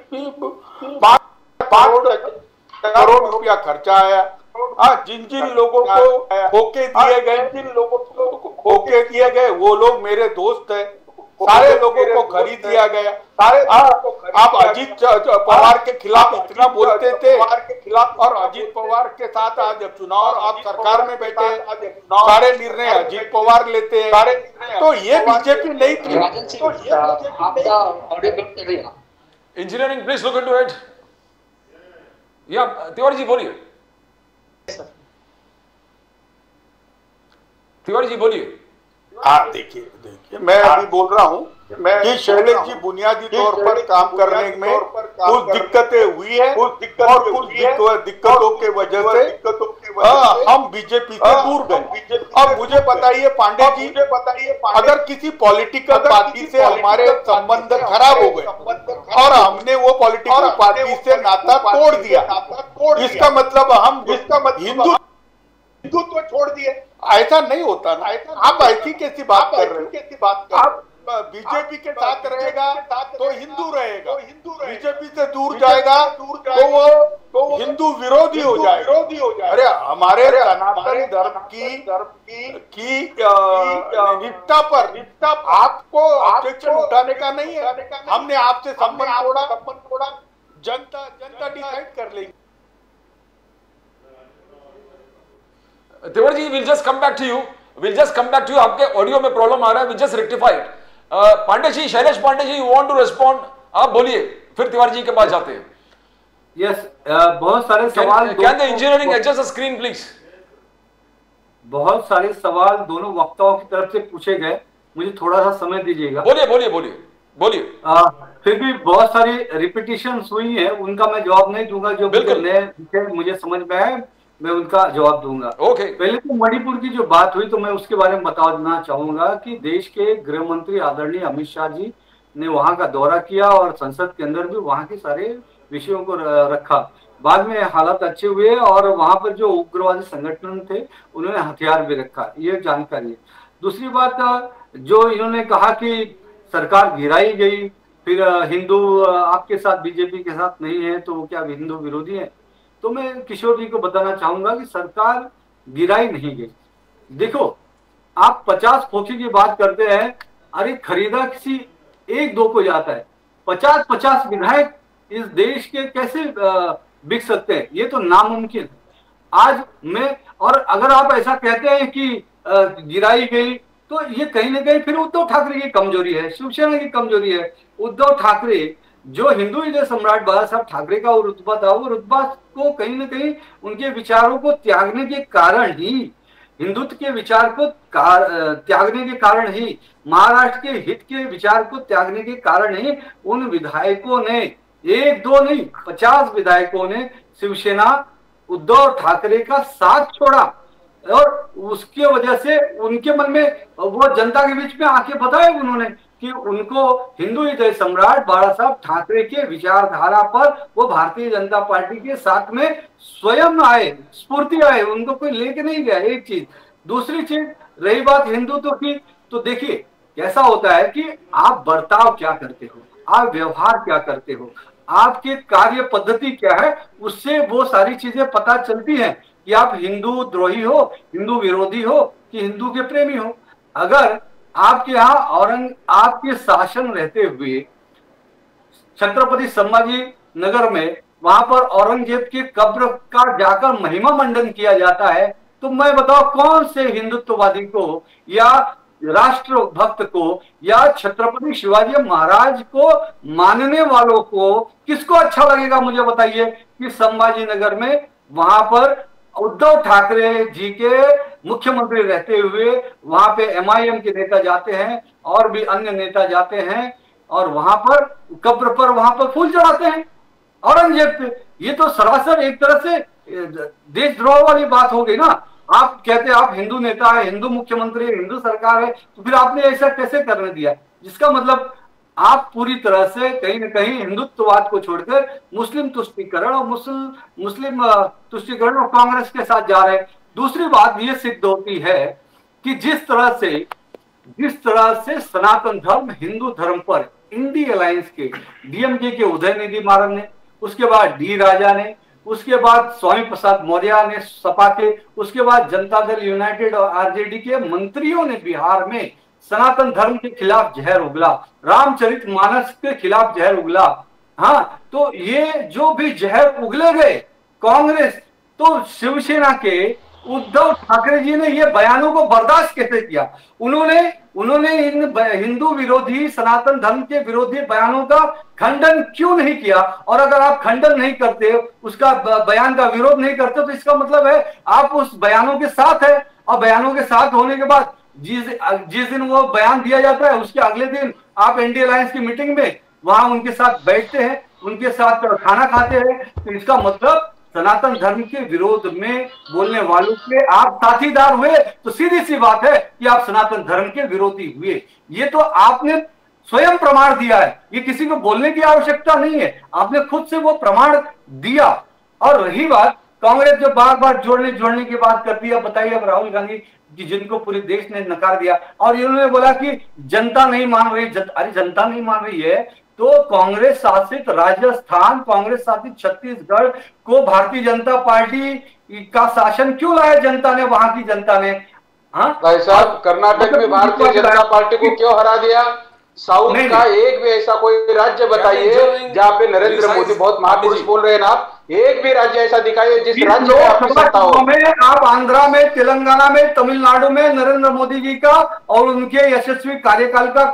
5 करोड़ रुपया खर्चा आया। जिन लोगों को खोके दिए गए वो लोग मेरे दोस्त हैं। सारे लोगों को खरीद दिया गया। आप अजीत पवार के खिलाफ इतना बोलते थे, और अजीत पवार के साथ आज चुनाव आप सरकार में बैठे, सारे निर्णय अजीत पवार लेते हैं, तो ये बीजेपी नहीं थी। Engineering please look into it. या तिवारी जी बोलिए। तिवारी जी बोलिए। हाँ, देखिए मैं अभी बोल रहा हूँ कि शैलेश जी बुनियादी तौर पर काम करने में कुछ दिक्कतें हुई है, और कुछ दिक्कतों के वजह से हम बीजेपी से दूर गए। अब मुझे बताइए पांडे जी, अगर किसी पॉलिटिकल पार्टी से हमारे संबंध खराब हो गए और हमने वो पॉलिटिकल पार्टी से नाता तोड़ दिया, इसका मतलब हम हिंदुत्व छोड़ दिए? ऐसा नहीं होता ना। आप ऐसी कैसी बात कर रहे हो? आप बीजेपी के साथ रहेगा तो हिंदू रहेगा, बीजेपी से दूर जाएगा तो वो हिंदू विरोधी हो जाएगा। अरे हमारे सनातन धर्म की निष्ठा पर आपको ऑब्जेक्शन उठाने का नहीं है। हमने आपसे संबंध तोड़ा, जनता डिसाइड कर लेगी। Tiwari ji, we'll just come back to you. आपके ऑडियो में प्रॉब्लम आ रहा है, we'll just rectify it. Pandey ji, Shailesh Pandey ji, you want to respond? आप बोलिए, फिर तिवारी जी के पास जाते हैं। Yes, बहुत सारे सवाल। Can the engineering adjust the screen, please? बहुत सारे सवाल दोनों वक्ताओं की तरफ से पूछे गए, मुझे थोड़ा सा समय दीजिएगा। बोलिए। फिर भी बहुत सारी रिपीटिशन हुई है, उनका मैं जवाब नहीं दूंगा। जो नए विषय मुझे समझ में आए मैं उनका जवाब दूंगा। पहले तो मणिपुर की जो बात हुई तो मैं उसके बारे में बताना चाहूंगा कि देश के गृह मंत्री आदरणीय अमित शाह जी ने वहां का दौरा किया और संसद के अंदर भी वहां के सारे विषयों को रखा। बाद में हालात अच्छे हुए और वहां पर जो उग्रवादी संगठन थे उन्होंने हथियार भी रखा, ये जानकारी है। दूसरी बात, जो इन्होंने कहा कि सरकार गिराई गई, फिर हिंदू आपके साथ बीजेपी के साथ नहीं है तो वो क्या हिंदू विरोधी है? तो मैं किशोर जी को बताना चाहूंगा कि सरकार गिराई नहीं गई। देखो, आप 50 खोखे की बात करते हैं, अरे खरीदा किसी 1-2 को जाता है, 50 विधायक इस देश के कैसे बिक सकते हैं? ये तो नामुमकिन है। आज मैं, और अगर आप ऐसा कहते हैं कि गिराई गई, तो ये कहीं ना कहीं फिर उद्धव ठाकरे की कमजोरी है, शिवसेना की कमजोरी है। उद्धव ठाकरे जो हिंदू हृदय सम्राट बाला साहब ठाकरे का वो रुतबा था, वो रुतबा को कहीं ना कहीं उनके विचारों को त्यागने के कारण ही, हिंदुत्व के विचार को त्यागने के कारण ही, महाराष्ट्र के हित के विचार को त्यागने के कारण ही उन विधायकों ने, 1-2 नहीं 50 विधायकों ने शिवसेना उद्धव ठाकरे का साथ छोड़ा। और उसके वजह से उनके मन में, वो जनता के बीच में आके बताया उन्होंने कि उनको हिंदू हृदय सम्राट बाला साहब ठाकरे के विचारधारा पर वो भारतीय जनता पार्टी के साथ में स्वयं आए, स्फूर्ति आए, उनको कोई लेके नहीं गया। एक चीज। दूसरी चीज, रही बात हिंदुत्व की, तो देखिए कैसा होता है कि आप बर्ताव क्या करते हो, आप व्यवहार क्या करते हो, आपके कार्य पद्धति क्या है, उससे वो सारी चीजें पता चलती हैं कि आप हिंदू द्रोही हो, हिंदू विरोधी हो कि हिंदू के प्रेमी हो। अगर आपके यहाँ आपके शासन रहते हुए छत्रपति संभाजी नगर में वहां पर औरंगजेब के कब्र का जाकर महिमा मंडन किया जाता है, तो मैं बताओ कौन से हिंदुत्ववादी को या राष्ट्र भक्त को या छत्रपति शिवाजी महाराज को मानने वालों को किसको अच्छा लगेगा? मुझे बताइए कि संभाजी नगर में वहां पर उद्धव ठाकरे जी के मुख्यमंत्री रहते हुए वहां पे MIM के नेता जाते हैं और भी अन्य नेता जाते हैं और वहां पर कब्र पर वहां पर फूल चढ़ाते हैं औरंगजेब पे। ये तो सरासर एक तरह से देशद्रोह वाली बात हो गई ना। आप कहते हैं आप हिंदू नेता है, हिंदू मुख्यमंत्री है, हिंदू सरकार है, तो फिर आपने ऐसा कैसे करने दिया? जिसका मतलब आप पूरी तरह से कहीं न कहीं हिंदुत्ववाद को छोड़कर मुस्लिम तुष्टीकरण और मुस्लिम तुष्टीकरण और कांग्रेस के साथ जा रहे हैं। दूसरी बात ये सिद्ध होती है कि जिस तरह से सनातन धर्म हिंदू धर्म पर इंडी अलायंस के DMK के उदयनिधि मारन ने, उसके बाद डी राजा ने, उसके बाद स्वामी प्रसाद मौर्य ने सपा के, उसके बाद जनता दल यूनाइटेड और RJD के मंत्रियों ने बिहार में सनातन धर्म के खिलाफ जहर उगला, रामचरितमानस के खिलाफ जहर उगला। हाँ, तो ये जो भी जहर उगले गए कांग्रेस, तो शिवसेना के उद्धव ठाकरे जी ने ये बयानों को बर्दाश्त कैसे किया? उन्होंने इन हिंदू विरोधी सनातन धर्म के विरोधी बयानों का खंडन क्यों नहीं किया? और अगर आप खंडन नहीं करते, उसका बयान का विरोध नहीं करते, तो इसका मतलब है आप उस बयानों के साथ है। और बयानों के साथ होने के बाद जिस दिन वो बयान दिया जाता है उसके अगले दिन आप इंडी अलायंस की मीटिंग में वहां उनके साथ बैठते हैं, उनके साथ खाना खाते हैं। तो इसका मतलब सनातन धर्म के विरोध में बोलने वालों के आप साथीदार हुए, तो सीधी सी बात है कि आप सनातन धर्म के विरोधी हुए। ये तो आपने स्वयं प्रमाण दिया है, ये किसी को बोलने की आवश्यकता नहीं है, आपने खुद से वो प्रमाण दिया। और रही बात कांग्रेस जो बार बार जोड़ने की बात करती है, बताइए अब राहुल गांधी कि जिनको पूरे देश ने नकार दिया और इन्होंने बोला कि जनता नहीं मान रही। अरे जनता नहीं मान रही है तो कांग्रेस शासित राजस्थान, कांग्रेस शासित छत्तीसगढ़ को भारतीय जनता पार्टी का शासन क्यों लाया जनता ने, वहां की जनता ने? हाँ भाई साहब, कर्नाटक में भारतीय जनता पार्टी को क्यों हरा दिया? साउथ का एक भी ऐसा कोई राज्य बताइए जहाँ पे नरेंद्र मोदी बहुत महापुरुष बोल रहे हैं ना, आप एक भी राज्य ऐसा दिखाइए जिस राज्य में आपकी सत्ता हो। आप आंध्रा में, तेलंगाना में, तमिलनाडु में नरेंद्र मोदी जी का और उनके यशस्वी कार्यकाल का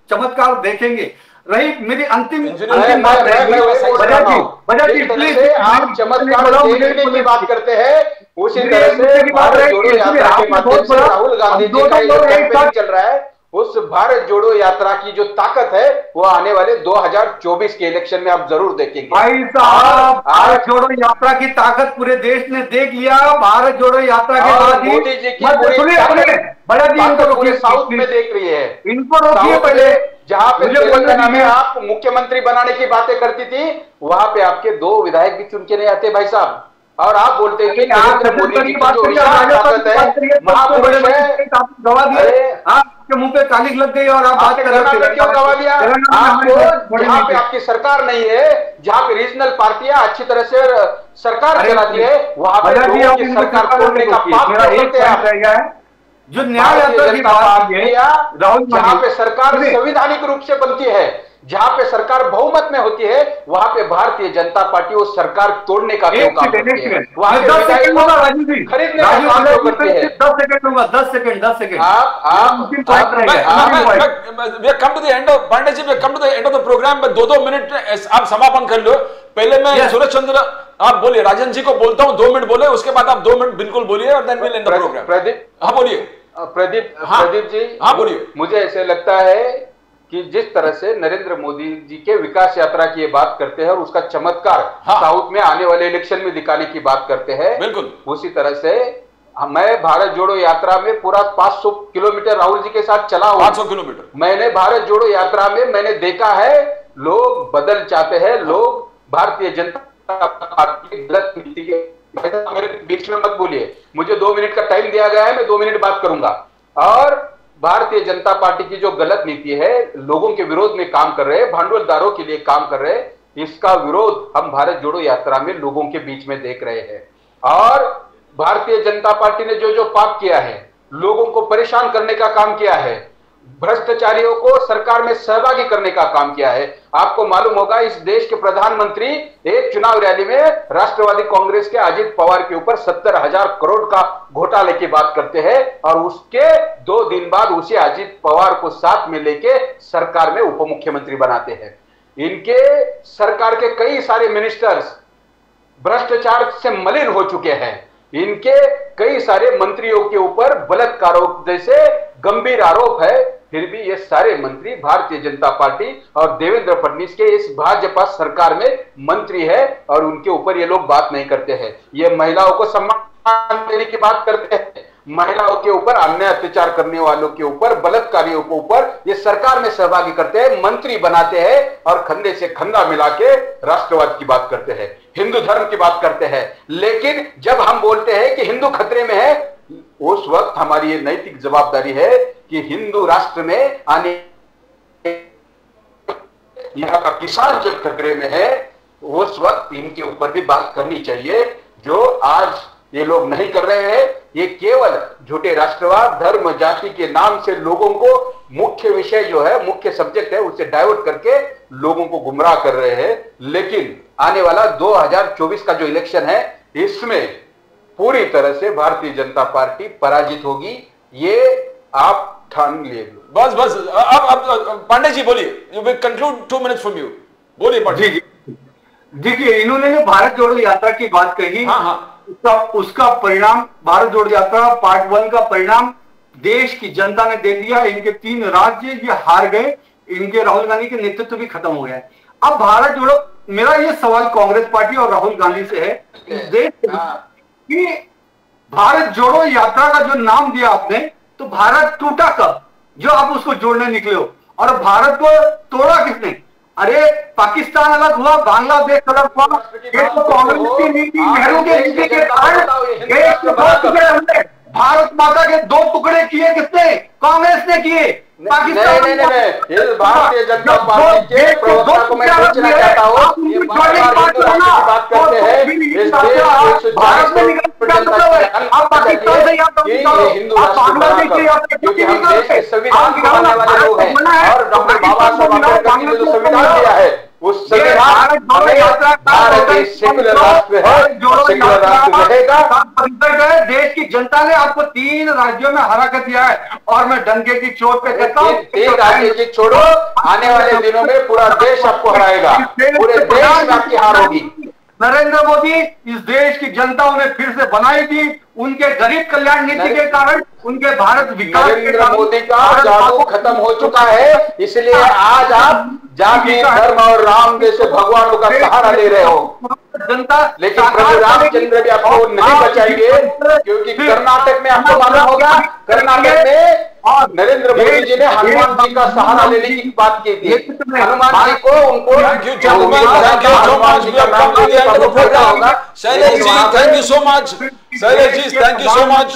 चमत्कार देखेंगे। रही मेरी अंतिम बात आप चमत्कार देखने की बात करते हैं, उसी तरह से भारत जोड़ो यात्रा के माध्यम से राहुल गांधी जी का जो कैंपेन चल रहा है, उस भारत जोड़ो यात्रा की जो ताकत है वो आने वाले 2024 के इलेक्शन में आप जरूर देखेंगे। भाई साहब, भारत जोड़ो यात्रा की ताकत पूरे देश ने देख लिया। भारत जोड़ो यात्रा के बाद मोदी जी की पूरे साउथ में देख रही है। इनको रोकिए पहले। जहां पे तेलंगाना में आप मुख्यमंत्री बनाने की बातें करती थी, वहां पे आपके 2 विधायक भी चुन के नहीं आते भाई साहब, और आप बोलते हैं कि नरेंद्र मोदी जी की जो विशाल ताकत है, महापुरुष है, गवा दिया आपके मुंह पे कालिक लग गई और आप बात कर रहे हैं। क्यों गवा दिया? आपको जहां पे आपकी सरकार नहीं है, जहां पे रीजनल पार्टियां अच्छी तरह से सरकार चलाती है, वहां पे लोगों की सरकार तोड़ने का पाप करते हैं। जो न्याय राहुल, जहां पे सरकार संवैधानिक रूप से बनती है, जहां पे सरकार बहुमत में होती है, वहां पे भारतीय जनता पार्टी वो सरकार तोड़ने का क्यों काम करती है? वहां पे खरीदने का काम क्यों करती है? 10 सेकंड लूंगा, 10 second. Pandey ji, we come to the end of the programme में 2 मिनट आप समापन कर लो। पहले मैं सूरज चंद्र, आप बोलिए, राजन जी को बोलता हूँ 2 मिनट बोले, उसके बाद आप 2 मिनट बिल्कुल बोलिए और then will end the programme. Pradeep, हाँ बोलिए। प्रदीप जी, हाँ बोलिए। मुझे ऐसे लगता है कि जिस तरह से नरेंद्र मोदी जी के विकास यात्रा की बात करते हैं और उसका चमत्कार साउथ में आने वाले इलेक्शन में दिखाने की बात करते हैं, बिल्कुल उसी तरह से मैं भारत जोड़ो यात्रा में पूरा 500 किलोमीटर राहुल जी के साथ चला हूं। 500 किलोमीटर मैंने भारत जोड़ो यात्रा में मैंने देखा है, लोग बदल चाहते हैं, लोग भारतीय जनता पार्टी गलत नीति के, मेरे बीच में मत बोलिए, मुझे 2 मिनट का टाइम दिया गया है, मैं 2 मिनट बात करूंगा। और भारतीय जनता पार्टी की जो गलत नीति है, लोगों के विरोध में काम कर रहे हैं, भांडवलदारों के लिए काम कर रहे हैं, इसका विरोध हम भारत जोड़ो यात्रा में लोगों के बीच में देख रहे हैं। और भारतीय जनता पार्टी ने जो जो पाप किया है, लोगों को परेशान करने का काम किया है, भ्रष्टाचारियों को सरकार में सहभागी करने का काम किया है। आपको मालूम होगा, इस देश के प्रधानमंत्री एक चुनाव रैली में राष्ट्रवादी कांग्रेस के अजित पवार के ऊपर 70,000 करोड़ का घोटाले की बात करते हैं और उसके 2 दिन बाद उसी अजित पवार को साथ में लेके सरकार में उप मुख्यमंत्री बनाते हैं। इनके सरकार के कई सारे मिनिस्टर्स भ्रष्टाचार से मलिन हो चुके हैं। इनके कई सारे मंत्रियों के ऊपर बलात्कारों जैसे गंभीर आरोप है, फिर भी ये सारे मंत्री भारतीय जनता पार्टी और देवेंद्र फडणवीस के इस भाजपा सरकार में मंत्री है और उनके ऊपर ये लोग बात नहीं करते हैं। ये महिलाओं को सम्मान देने की बात करते हैं, महिलाओं के ऊपर अन्याय अत्याचार करने वालों के ऊपर, बलात्कारियों के ऊपर ये सरकार में सहभागी करते हैं, मंत्री बनाते हैं और खंडे से खंडा मिला के राष्ट्रवाद की बात करते हैं, हिंदू धर्म की बात करते हैं। लेकिन जब हम बोलते हैं कि हिंदू खतरे में है, उस वक्त हमारी ये नैतिक जवाबदारी है कि हिंदू राष्ट्र में आने यहाँ का किसान जब खतरे में है, उस वक्त इनके ऊपर भी बात करनी चाहिए, जो आज ये लोग नहीं कर रहे हैं। ये केवल झूठे राष्ट्रवाद, धर्म, जाति के नाम से लोगों को मुख्य विषय जो है, मुख्य सब्जेक्ट है, उससे डाइवर्ट करके लोगों को गुमराह कर रहे हैं। लेकिन आने वाला 2024 का जो इलेक्शन है, इसमें पूरी तरह से भारतीय जनता पार्टी पराजित होगी, ये आप ठान लिए। बस बस अब पांडे जी बोलिए, you will conclude 2 minutes from you, बोलिए पांडे जी। देखिए, इन्होंने जो भारत जोड़ो यात्रा की बात कही, हाँ, उसका परिणाम, भारत जोड़ो यात्रा पार्ट 1 का परिणाम देश की जनता ने देख लिया। इनके 3 राज्य ये हार गए, इनके राहुल गांधी के नेतृत्व भी खत्म हो गया है। अब भारत जोड़ो, मेरा ये सवाल कांग्रेस पार्टी और राहुल गांधी से है देश कि भारत जोड़ो यात्रा का जो नाम दिया आपने, तो भारत टूटा कब, जो आप उसको जोड़ने निकले हो, और भारत को तोड़ा किसने? अरे पाकिस्तान अलग हुआ, बांग्लादेश अलग हुआ, ये तो कांग्रेस की नीति, नेहरू की नीति के कारण देश के 2 टुकड़े हुए। भारत माता के 2 टुकड़े किए किसने? कांग्रेस ने किए। पाकिस्तान भारतीय जनता पार्टी के प्रवक्ता को मैं पूछना चाहता हूँ, ये बात करते हैं इस देश भारत में आप पाकिस्तान से हिंदू राष्ट्र, क्योंकि हम देश के संविधान को मानने वाले लोग हैं और डॉक्टर बाबा साहब अम्बेडकर ने जो संविधान दिया है, उस संविधान भारत एक सेकुलर राष्ट्र है, सेकुलर राष्ट्र रहेगा। देश की जनता ने आपको 3 राज्यों में हरा कर दिया है, और मैं डंके की चोट पे कहता हूँ, 3 राज्य की छोड़ो, आने वाले दिनों में पूरा देश आपको हराएगा, पूरे देश में आपकी हार होगी। नरेंद्र मोदी इस देश की जनता उन्हें फिर से बनाई थी, उनके गरीब कल्याण नीति के कारण, उनके भारत विकास के नरेंद्र मोदी का जादू खत्म हो चुका है, इसलिए आज आप जाति, धर्म और राम जैसे भगवानों का सहारा ले रहे हो। जनता, लेकिन प्रभु रामचंद्र भी आपको नहीं बचाएंगे, क्योंकि कर्नाटक में आपको मालूम होगा, कर्नाटक में नरेंद्र मोदी जी ने हनुमान जी का सहारा लेने की बात की थी। हनुमान जी को उनको Shailesh ji thank you so much, Shailesh ji thank you so much,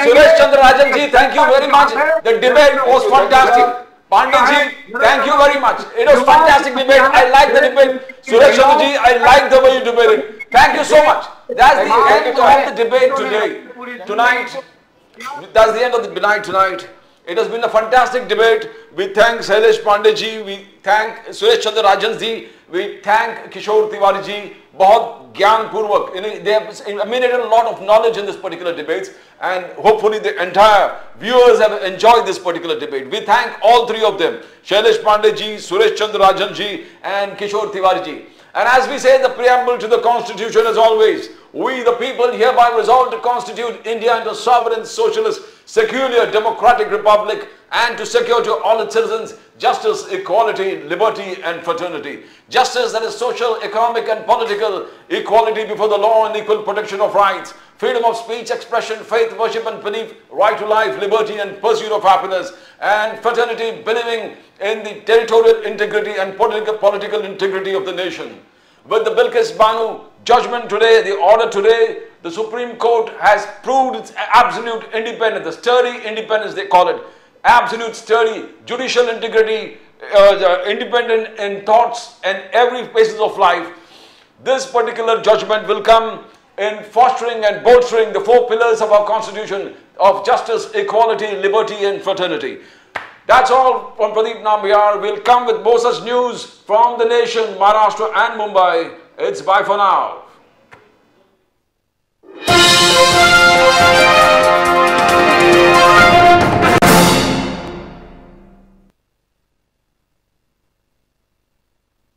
Suresh Chandra Rajan ji thank you very much, the debate was fantastic. Pandey ji, thank you very much. It was fantastic debate. I like the debate. Suresh Chandra ji, I like the way you debated. Thank you so much. That's the end of the debate today. Tonight, that's the end of the night tonight. It has been a fantastic debate. We thank Shailesh Pandey ji, we thank Suresh Chandra Rajan ji, we thank Kishore Tiwari ji. बहुत ज्ञान पूर्वक, they have emanated a lot of knowledge in this particular debates, and hopefully the entire viewers have enjoyed this particular debate. We thank all 3 of them, Shailesh Pandey ji, Suresh Chandra Rajan ji and Kishore Tiwari ji. And as we say in the preamble to the Constitution, as always, we the people hereby resolve to constitute India into a sovereign, socialist, secular, democratic republic, and to secure to all its citizens justice, equality, liberty and fraternity. Justice, that is social, economic and political equality before the law and equal protection of rights, freedom of speech, expression, faith, worship and belief, right to life, liberty and pursuit of happiness, and fraternity, believing in the territorial integrity and political integrity of the nation. With the Bilkis Banu judgment today, the order today, the Supreme Court has proved its absolute independence, the sturdy independence they call it, absolute sturdy judicial integrity, independent in thoughts and every phases of life. This particular judgment will come in fostering and bolstering the 4 pillars of our Constitution of justice, equality, liberty and fraternity. That's all from Pradeep Nambiar. We'll come with more such news from the nation, Maharashtra and Mumbai. It's bye for now.